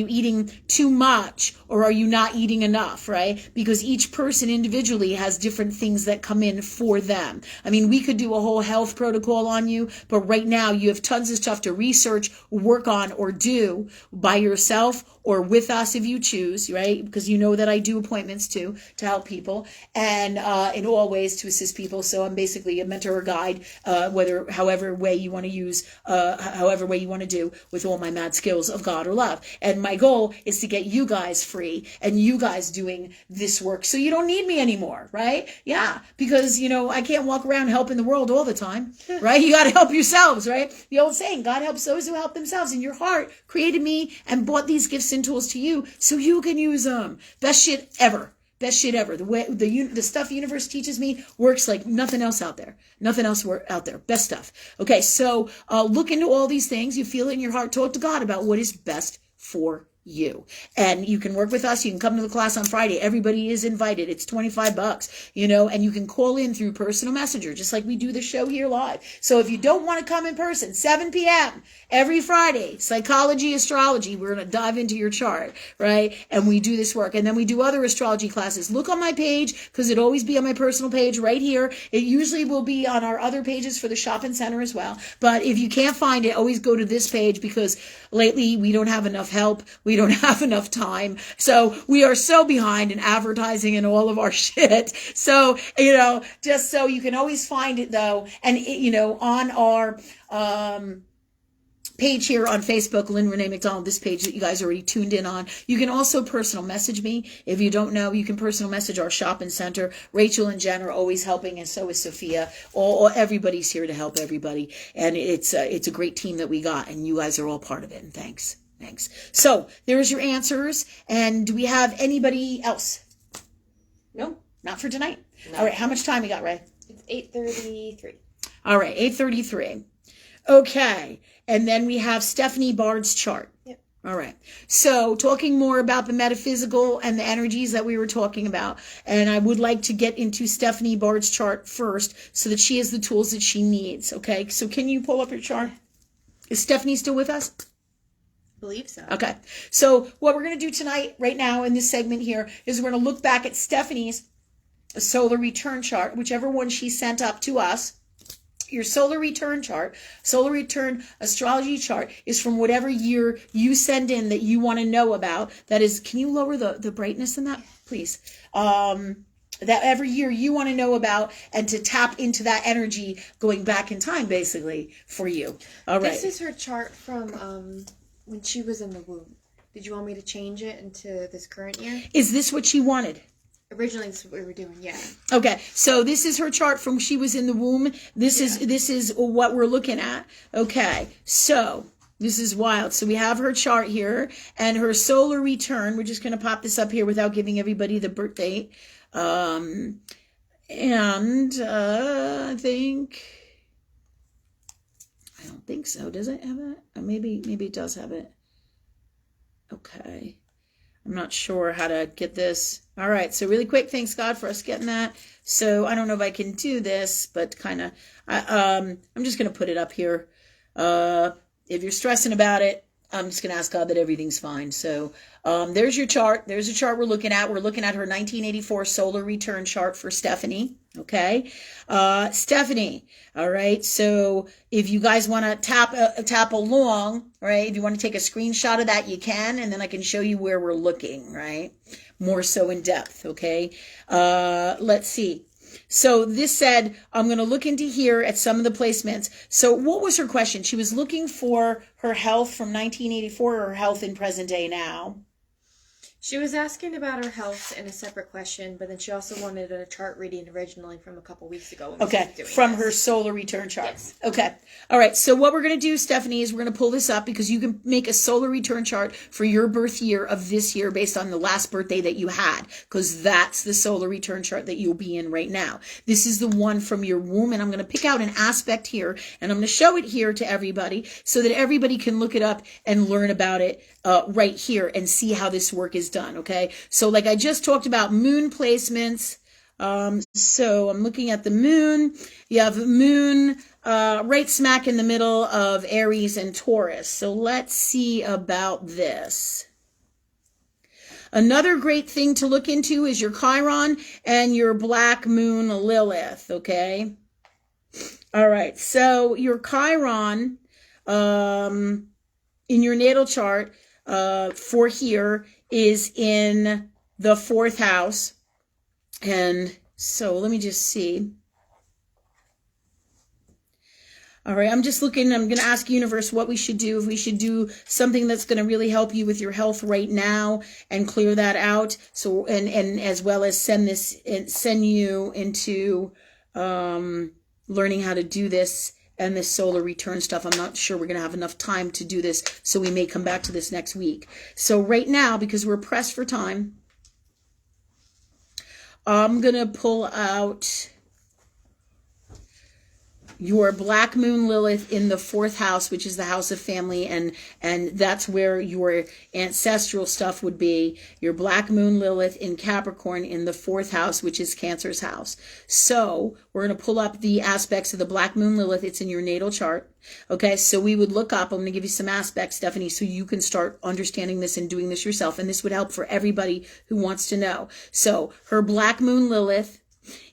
eating too much, or are you not eating enough, right? Because each person individually has different things that come in for them. I mean, we could do a whole health protocol on you, but right now you have tons of stuff to research, work on or do by yourself or with us if you choose, right? Because you know that I do appointments too to help people and in all ways to assist people. So I'm basically a mentor or guide, however way you want to use, however way you want to do with all my mad skills of God or love. And my goal is to get you guys free and you guys doing this work so you don't need me anymore, right? Yeah, because, I can't walk around helping the world all the time, right? You got to help yourselves, right? The old saying, God helps those who help themselves. And your heart created me and brought these gifts and tools to you so you can use them. Best shit ever. Best shit ever. The way the stuff the universe teaches me works like nothing else out there. Nothing else out there. Best stuff. Okay, so look into all these things. You feel it in your heart. Talk to God about what is best for you. And you can work with us. You can come to the class on Friday. Everybody is invited. It's $25, and you can call in through personal messenger, just like we do the show here live. So if you don't want to come in person, 7 p.m. every Friday, psychology, astrology, we're going to dive into your chart, right? And we do this work. And then we do other astrology classes. Look on my page, because it'll always be on my personal page right here. It usually will be on our other pages for the shopping center as well. But if you can't find it, always go to this page, because lately we don't have enough help. We don't have enough time. So we are so behind in advertising and all of our shit. So, just so you can always find it though. And, on our, page here on Facebook, Lynn Rene MacDonald, this page that you guys already tuned in on. You can also personal message me. If you don't know, you can personal message our shopping center. Rachel and Jen are always helping, and so is Sophia. Everybody's here to help everybody. And it's a great team that we got, and you guys are all part of it. And thanks. So there's your answers. And do we have anybody else? No. Not for tonight. No. All right. How much time we got, Ray? It's 8:33. All right. 8:33. Okay. And then we have Stephanie Bard's chart. Yep. All right. So talking more about the metaphysical and the energies that we were talking about. And I would like to get into Stephanie Bard's chart first so that she has the tools that she needs. Okay. So can you pull up your chart? Is Stephanie still with us? I believe so. Okay. So what we're going to do tonight, right now in this segment here, is we're going to look back at Stephanie's solar return chart, whichever one she sent up to us. Your solar return chart, solar return astrology chart is from whatever year you send in that you want to know about. That is, can you lower the brightness in that, please? That every year you want to know about and to tap into that energy going back in time, basically, for you. All right. This is her chart from when she was in the womb. Did you want me to change it into this current year? Is this what she wanted? Originally, this is what we were doing, yeah. Okay, so this is her chart from she was in the womb. This is what we're looking at. Okay, so this is wild. So we have her chart here and her solar return. We're just going to pop this up here without giving everybody the birth date. I don't think so. Does it have it? Maybe it does have it. Okay. I'm not sure how to get this. All right. So really quick, thanks God for us getting that. So I don't know if I can do this, but kind of, I'm just going to put it up here. If you're stressing about it, I'm just going to ask God that everything's fine. So there's your chart. There's a chart we're looking at. We're looking at her 1984 solar return chart for Stephanie. Okay. Stephanie. All right. So if you guys want to tap along, right? If you want to take a screenshot of that, you can, and then I can show you where we're looking, right? More so in depth. Okay. Let's see. So this said, I'm going to look into here at some of the placements. So what was her question? She was looking for her health from 1984 or her health in present day now. She was asking about her health in a separate question, but then she also wanted a chart reading originally from a couple weeks ago. When we started doing from this. her solar return chart. Yes. Okay. All right. So what we're going to do, Stephanie, is we're going to pull this up because you can make a solar return chart for your birth year of this year based on the last birthday that you had, because that's the solar return chart that you'll be in right now. This is the one from your womb, and I'm going to pick out an aspect here, and I'm going to show it here to everybody so that everybody can look it up and learn about it right here and see how this work is done. Okay. So like I just talked about moon placements. So I'm looking at the moon. You have moon right smack in the middle of Aries and Taurus. So let's see about this. Another great thing to look into is your Chiron and your black moon Lilith. Okay. All right. So your Chiron, in your natal chart for here is in the 4th house. And so let me just see. All right, I'm just looking, I'm going to ask universe what we should do, if we should do something that's going to really help you with your health right now and clear that out. So, and as well as send you into, learning how to do this and this solar return stuff. I'm not sure we're going to have enough time to do this, so we may come back to this next week. So right now, because we're pressed for time, I'm going to pull out your Black Moon Lilith in the 4th house, which is the house of family, and that's where your ancestral stuff would be. Your Black Moon Lilith in Capricorn in the 4th house, which is Cancer's house. So we're going to pull up the aspects of the Black Moon Lilith. It's in your natal chart. Okay, so we would look up, I'm going to give you some aspects, Stephanie, so you can start understanding this and doing this yourself, and this would help for everybody who wants to know. So her Black Moon Lilith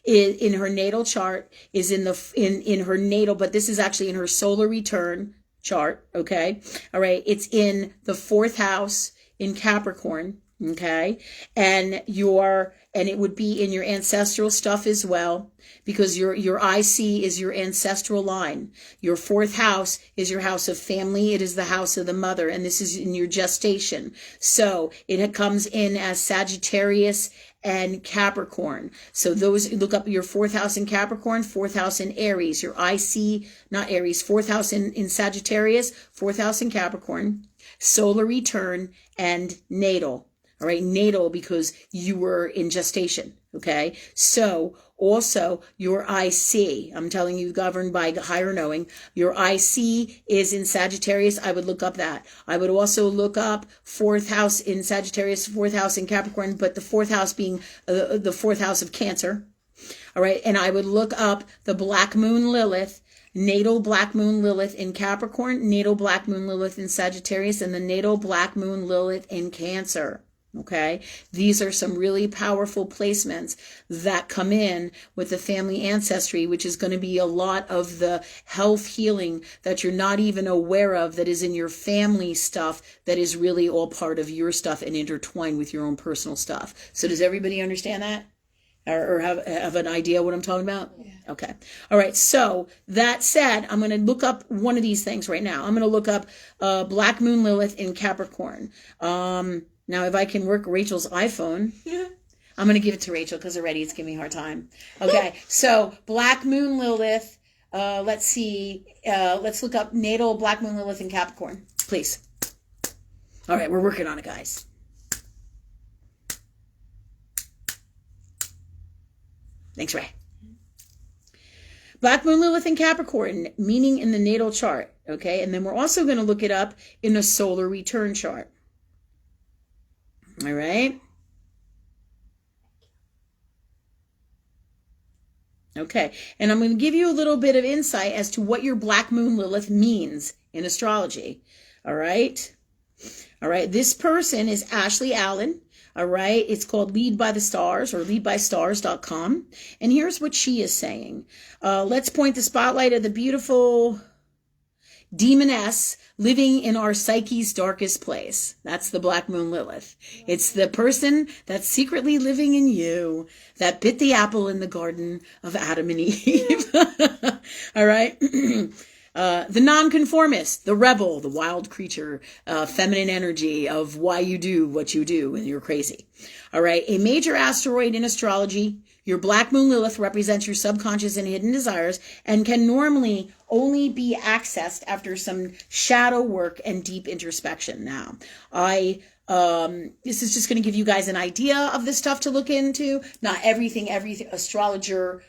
in her natal chart is in her natal, but this is actually in her solar return chart. Okay. All right. It's in the 4th house in Capricorn. Okay. And it would be in your ancestral stuff as well, because your IC is your ancestral line. Your 4th house is your house of family. It is the house of the mother, and this is in your gestation. So it comes in as Sagittarius and Capricorn. So those, look up your 4th house in Capricorn, 4th house in Aries, your IC, not Aries, 4th house in Sagittarius, 4th house in Capricorn, solar return, and natal. All right, natal, because you were in gestation. Okay, so also your IC, I'm telling you, governed by higher knowing, your IC is in Sagittarius. I would look up that. I would also look up 4th house in Sagittarius, 4th house in Capricorn, but the 4th house being the 4th house of Cancer. All right, and I would look up the Black Moon Lilith, natal Black Moon Lilith in Capricorn, natal Black Moon Lilith in Sagittarius, and the natal Black Moon Lilith in Cancer. Okay, these are some really powerful placements that come in with the family ancestry, which is going to be a lot of the health healing that you're not even aware of, that is in your family stuff, that is really all part of your stuff and intertwined with your own personal stuff. So does everybody understand that? Or have an idea what I'm talking about? Yeah. Okay. All right. So that said, I'm going to look up one of these things right now. I'm going to look up Black Moon Lilith in Capricorn. Now, if I can work Rachel's iPhone, I'm going to give it to Rachel because already it's giving me a hard time. Okay, so Black Moon Lilith, let's see. Let's look up natal Black Moon Lilith in Capricorn, please. All right, we're working on it, guys. Thanks, Ray. Black Moon Lilith in Capricorn, meaning in the natal chart, okay? And then we're also going to look it up in a solar return chart. All right. Okay. And I'm going to give you a little bit of insight as to what your Black Moon Lilith means in astrology. All right. All right. This person is Ashley Allen. All right. It's called Lead by the Stars, or leadbystars.com. And here's what she is saying. Let's point the spotlight at the beautiful demoness living in our psyche's darkest place. That's the Black Moon Lilith. It's the person that's secretly living in you, that bit the apple in the garden of Adam and Eve. All right. The nonconformist, the rebel, the wild creature, feminine energy of why you do what you do and you're crazy. All right. A major asteroid in astrology. Your Black Moon Lilith represents your subconscious and hidden desires and can normally only be accessed after some shadow work and deep introspection. Now, this is just going to give you guys an idea of the stuff to look into. Not everything astrologer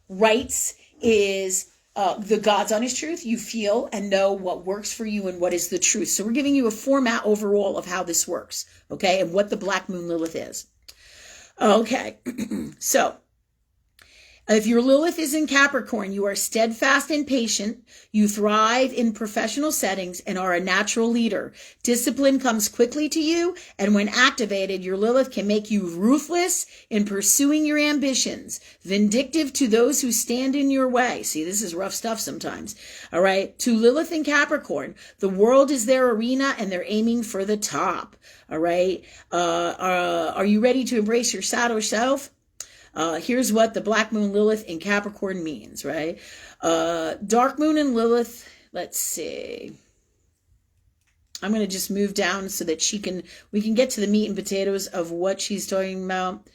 writes is the God's honest truth. You feel and know what works for you and what is the truth. So we're giving you a format overall of how this works, okay, and what the Black Moon Lilith is. Okay, so If your Lilith is in Capricorn, you are steadfast and patient. You thrive in professional settings and are a natural leader. Discipline comes quickly to you, and when activated, your Lilith can make you ruthless in pursuing your ambitions, vindictive to those who stand in your way. See, this is rough stuff sometimes. All right. To Lilith in Capricorn, the world is their arena and they're aiming for the top. All right. Are you ready to embrace your shadow self? Here's what the Black Moon Lilith in Capricorn means, right? Dark Moon and Lilith, let's see. I'm going to just move down so that we can get to the meat and potatoes of what she's talking about.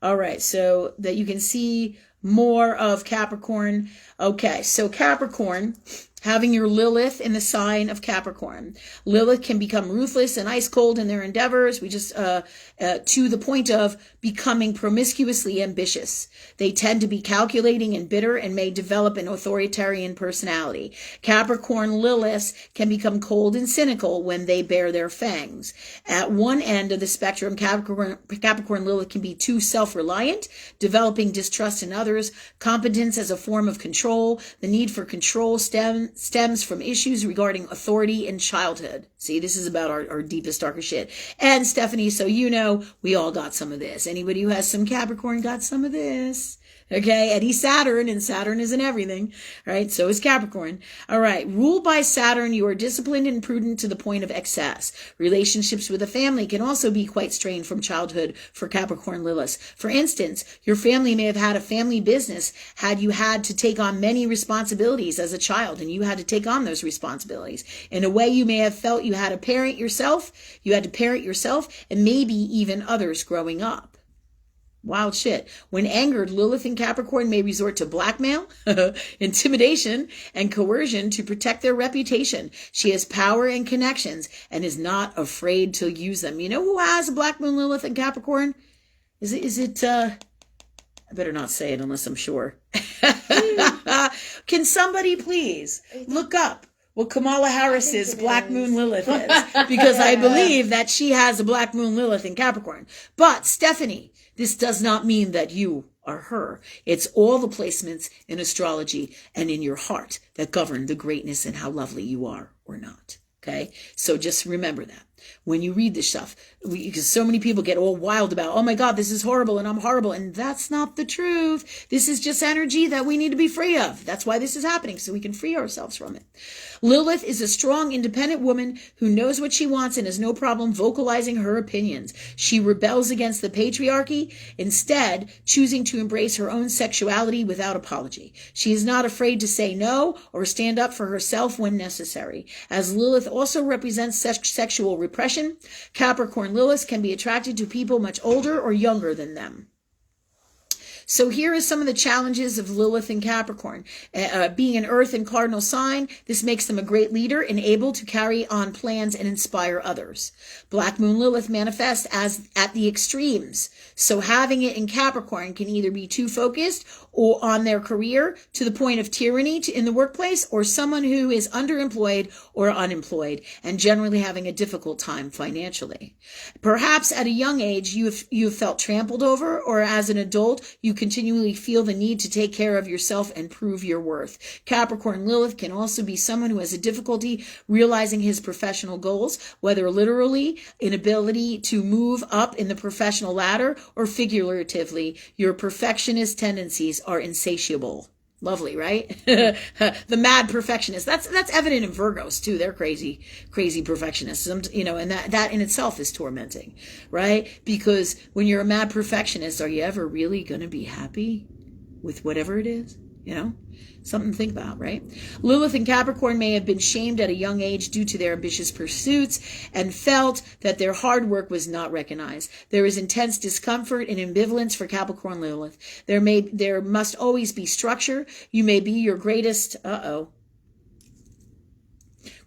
All right, so that you can see more of Capricorn. Okay, so Capricorn, having your Lilith in the sign of Capricorn. Lilith can become ruthless and ice cold in their endeavors. We just, to the point of becoming promiscuously ambitious. They tend to be calculating and bitter and may develop an authoritarian personality. Capricorn Liliths can become cold and cynical when they bare their fangs. At one end of the spectrum, Capricorn Lilith can be too self-reliant, developing distrust in others, competence as a form of control. The need for control stems from issues regarding authority in childhood. See, this is about our deepest, darkest shit. And Stephanie, so you know, we all got some of this. Anybody who has some Capricorn got some of this. Okay, and he's Saturn, and Saturn isn't everything, right? So is Capricorn. All right, ruled by Saturn, you are disciplined and prudent to the point of excess. Relationships with a family can also be quite strained from childhood for Capricorn Liliths. For instance, your family may have had a family business had you had to take on many responsibilities as a child, and you had to take on those responsibilities. In a way, you may have felt you had to parent yourself, and maybe even others growing up. Wild shit. When angered, Lilith in Capricorn may resort to blackmail, intimidation, and coercion to protect their reputation. She has power and connections and is not afraid to use them. You know who has a Black Moon Lilith in Capricorn? Is it, I better not say it unless I'm sure. Can somebody please look up what Kamala Harris's Black Moon Lilith is? Because I believe that she has a Black Moon Lilith in Capricorn. But Stephanie, this does not mean that you are her. It's all the placements in astrology and in your heart that govern the greatness and how lovely you are or not. Okay? So just remember that when you read this stuff, because so many people get all wild about, oh my God, this is horrible and I'm horrible. And that's not the truth. This is just energy that we need to be free of. That's why this is happening, so we can free ourselves from it. Lilith is a strong, independent woman who knows what she wants and has no problem vocalizing her opinions. She rebels against the patriarchy, instead choosing to embrace her own sexuality without apology. She is not afraid to say no or stand up for herself when necessary. As Lilith also represents sexual repression, Capricorn Liliths can be attracted to people much older or younger than them. So here are some of the challenges of Lilith and Capricorn. Being an earth and cardinal sign, this makes them a great leader and able to carry on plans and inspire others. Black Moon Lilith manifests as at the extremes. So having it in Capricorn can either be too focused or on their career to the point of tyranny in the workplace, or someone who is underemployed or unemployed and generally having a difficult time financially. Perhaps at a young age you have felt trampled over, or as an adult you continually feel the need to take care of yourself and prove your worth. Capricorn Lilith can also be someone who has a difficulty realizing his professional goals, whether literally inability to move up in the professional ladder or figuratively, your perfectionist tendencies are insatiable. Lovely, right? The mad perfectionist. That's evident in Virgos too. They're crazy perfectionists. And that in itself is tormenting, right? Because when you're a mad perfectionist, are you ever really going to be happy with whatever it is? Something to think about, right? Lilith and Capricorn may have been shamed at a young age due to their ambitious pursuits and felt that their hard work was not recognized. There is intense discomfort and ambivalence for Capricorn Lilith. There must always be structure. You may be your greatest,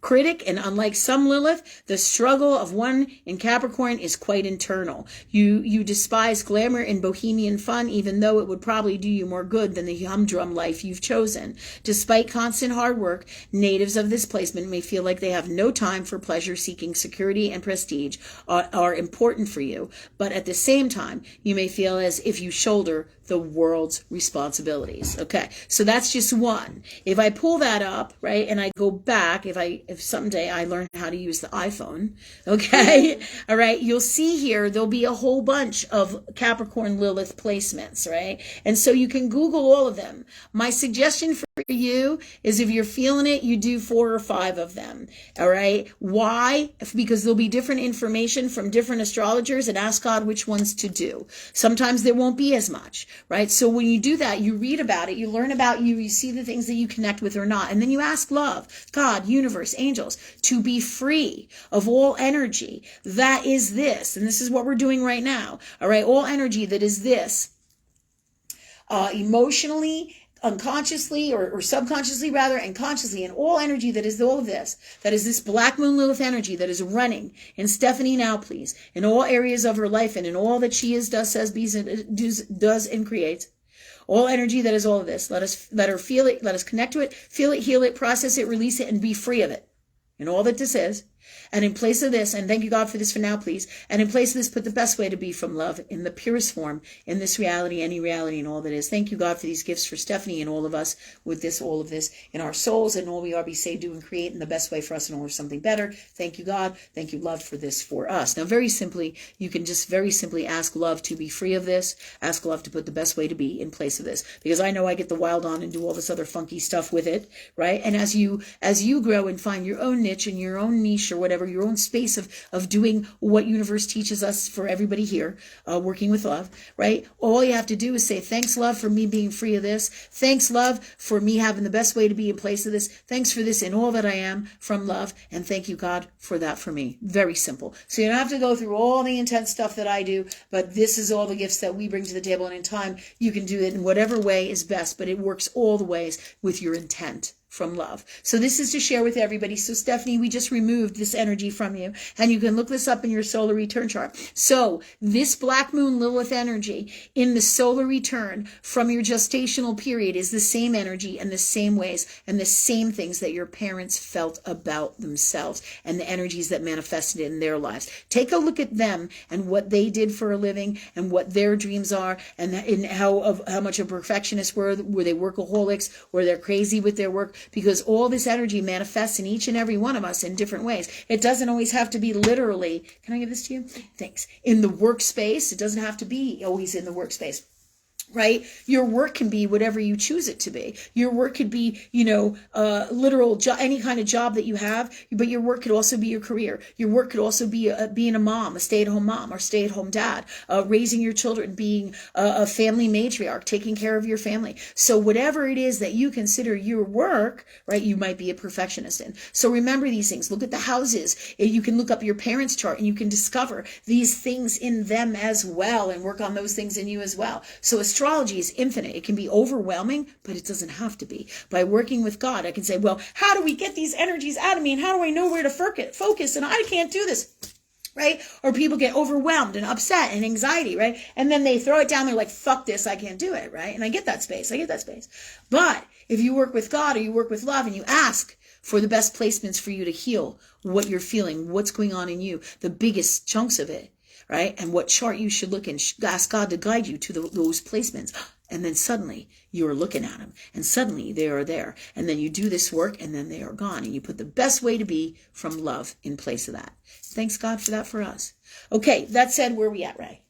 critic, and unlike some Lilith, the struggle of one in Capricorn is quite internal. You despise glamour and bohemian fun, even though it would probably do you more good than the humdrum life you've chosen. Despite constant hard work, natives of this placement may feel like they have no time for pleasure-seeking. Security and prestige are important for you, but at the same time, you may feel as if you shoulder the world's responsibilities. Okay, so that's just one. If I pull that up, right, and I go back, if someday I learn how to use the iPhone, okay, all right, you'll see here there'll be a whole bunch of Capricorn Lilith placements, right? And so you can Google all of them. My suggestion for you is if you're feeling it, you do 4 or 5 of them. All right. Why? Because there'll be different information from different astrologers, and ask God which ones to do. Sometimes there won't be as much, right? So when you do that, you read about it, you learn about you see the things that you connect with or not. And then you ask love, God, universe, angels, to be free of all energy that is this. And this is what we're doing right now. All right. All energy that is this, emotionally, unconsciously or subconsciously rather, and consciously, and all energy that is all of this, that is this Black Moon Lilith energy that is running in Stephanie now, please, in all areas of her life and in all that she is, does, says, bees, and does and creates. All energy that is all of this. Let her feel it. Let us connect to it, feel it, heal it, process it, release it, and be free of it. And all that this is. And in place of this, and thank you God for this for now, please. And in place of this, put the best way to be from love in the purest form, in this reality, any reality, and all that is. Thank you God for these gifts for Stephanie and all of us with this, all of this in our souls, and all we are, be, say, do, and create in the best way for us and all of something better. Thank you God. Thank you love for this for us. Now, very simply, you can just very simply ask love to be free of this. Ask love to put the best way to be in place of this. Because I know I get the wild on and do all this other funky stuff with it, right? And as you grow and find your own niche and your own niche or whatever, your own space of doing what universe teaches us for everybody here, working with love, right? All you have to do is say, thanks, love, for me being free of this. Thanks, love, for me having the best way to be in place of this. Thanks for this and all that I am from love. And thank you, God, for that for me. Very simple. So you don't have to go through all the intense stuff that I do, but this is all the gifts that we bring to the table. And in time, you can do it in whatever way is best, but it works all the ways with your intent from love. So this is to share with everybody. So Stephanie, we just removed this energy from you, and you can look this up in your solar return chart. So this Black Moon Lilith energy in the solar return from your gestational period is the same energy and the same ways and the same things that your parents felt about themselves and the energies that manifested in their lives. Take a look at them and what they did for a living and what their dreams are, and how much of perfectionists were they workaholics, were they crazy with their work? Because all this energy manifests in each and every one of us in different ways. It doesn't always have to be literally, can I give this to you? Thanks. In the workspace. It doesn't have to be always in the workspace. Right? Your work can be whatever you choose it to be. Your work could be, literal any kind of job that you have, but your work could also be your career. Your work could also be being a mom, a stay-at-home mom or stay-at-home dad, raising your children, being a family matriarch, taking care of your family. So whatever it is that you consider your work, right, you might be a perfectionist in. So remember these things. Look at the houses. You can look up your parents' chart and you can discover these things in them as well and work on those things in you as well. So astrology is infinite. It can be overwhelming, but it doesn't have to be. By working with God, I can say, well, how do we get these energies out of me? And how do I know where to focus? And I can't do this. Right? Or people get overwhelmed and upset and anxiety, right? And then they throw it down. They're like, fuck this. I can't do it. Right? And I get that space. But if you work with God or you work with love and you ask for the best placements for you to heal what you're feeling, what's going on in you, the biggest chunks of it, right? And what chart you should look in. Ask God to guide you to those placements. And then suddenly you're looking at them and suddenly they are there. And then you do this work and then they are gone. And you put the best way to be from love in place of that. Thanks God for that for us. Okay, that said, where are we at, Ray?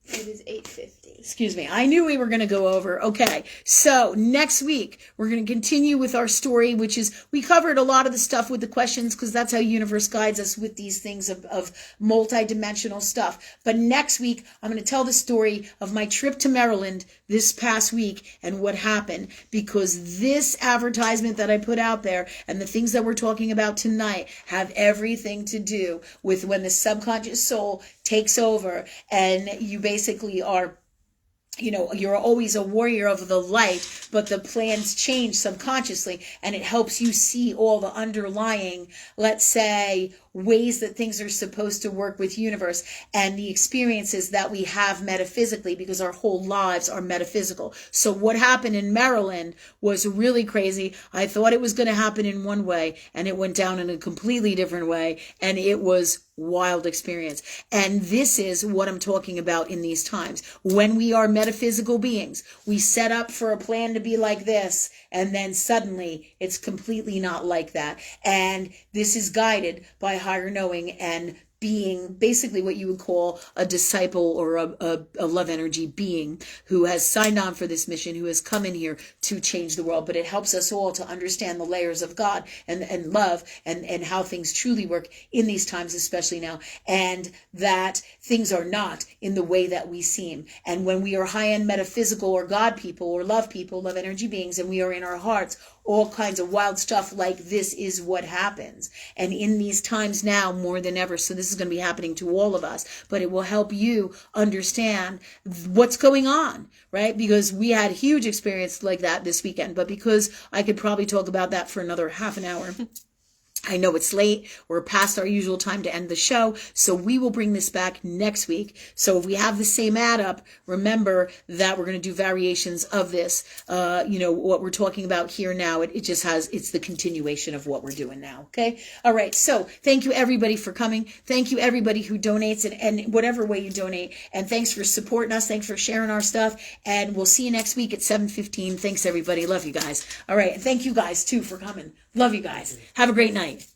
It is 8:50. Excuse me. I knew we were going to go over. Okay. So next week, we're going to continue with our story, which is, we covered a lot of the stuff with the questions because that's how universe guides us with these things of multi-dimensional stuff. But next week, I'm going to tell the story of my trip to Maryland this past week and what happened, because this advertisement that I put out there and the things that we're talking about tonight have everything to do with when the subconscious soul takes over and you basically are, you're always a warrior of the light, but the plans change subconsciously and it helps you see all the underlying, let's say, ways that things are supposed to work with universe and the experiences that we have metaphysically, because our whole lives are metaphysical. So what happened in Maryland was really crazy. I thought it was going to happen in one way and it went down in a completely different way, and it was wild experience. And this is what I'm talking about in these times. When we are metaphysical beings, we set up for a plan to be like this, and then suddenly it's completely not like that. And this is guided by higher knowing and being basically what you would call a disciple or a love energy being who has signed on for this mission, who has come in here to change the world. But it helps us all to understand the layers of God and love and how things truly work in these times, especially now, and that things are not in the way that we seem. And when we are high-end metaphysical or God people or love energy beings, and we are in our hearts, all kinds of wild stuff like this is what happens. And in these times now more than ever, so this is going to be happening to all of us, but it will help you understand what's going on, right? Because we had a huge experience like that this weekend, but because I could probably talk about that for another half an hour, I know it's late. We're past our usual time to end the show, so we will bring this back next week. So if we have the same add up, remember that we're going to do variations of this. What we're talking about here now, it just has, it's the continuation of what we're doing now. Okay. All right. So thank you everybody for coming. Thank you everybody who donates and whatever way you donate. And thanks for supporting us. Thanks for sharing our stuff. And we'll see you next week at 7:15. Thanks everybody. Love you guys. All right. And thank you guys too for coming. Love you guys. Have a great night.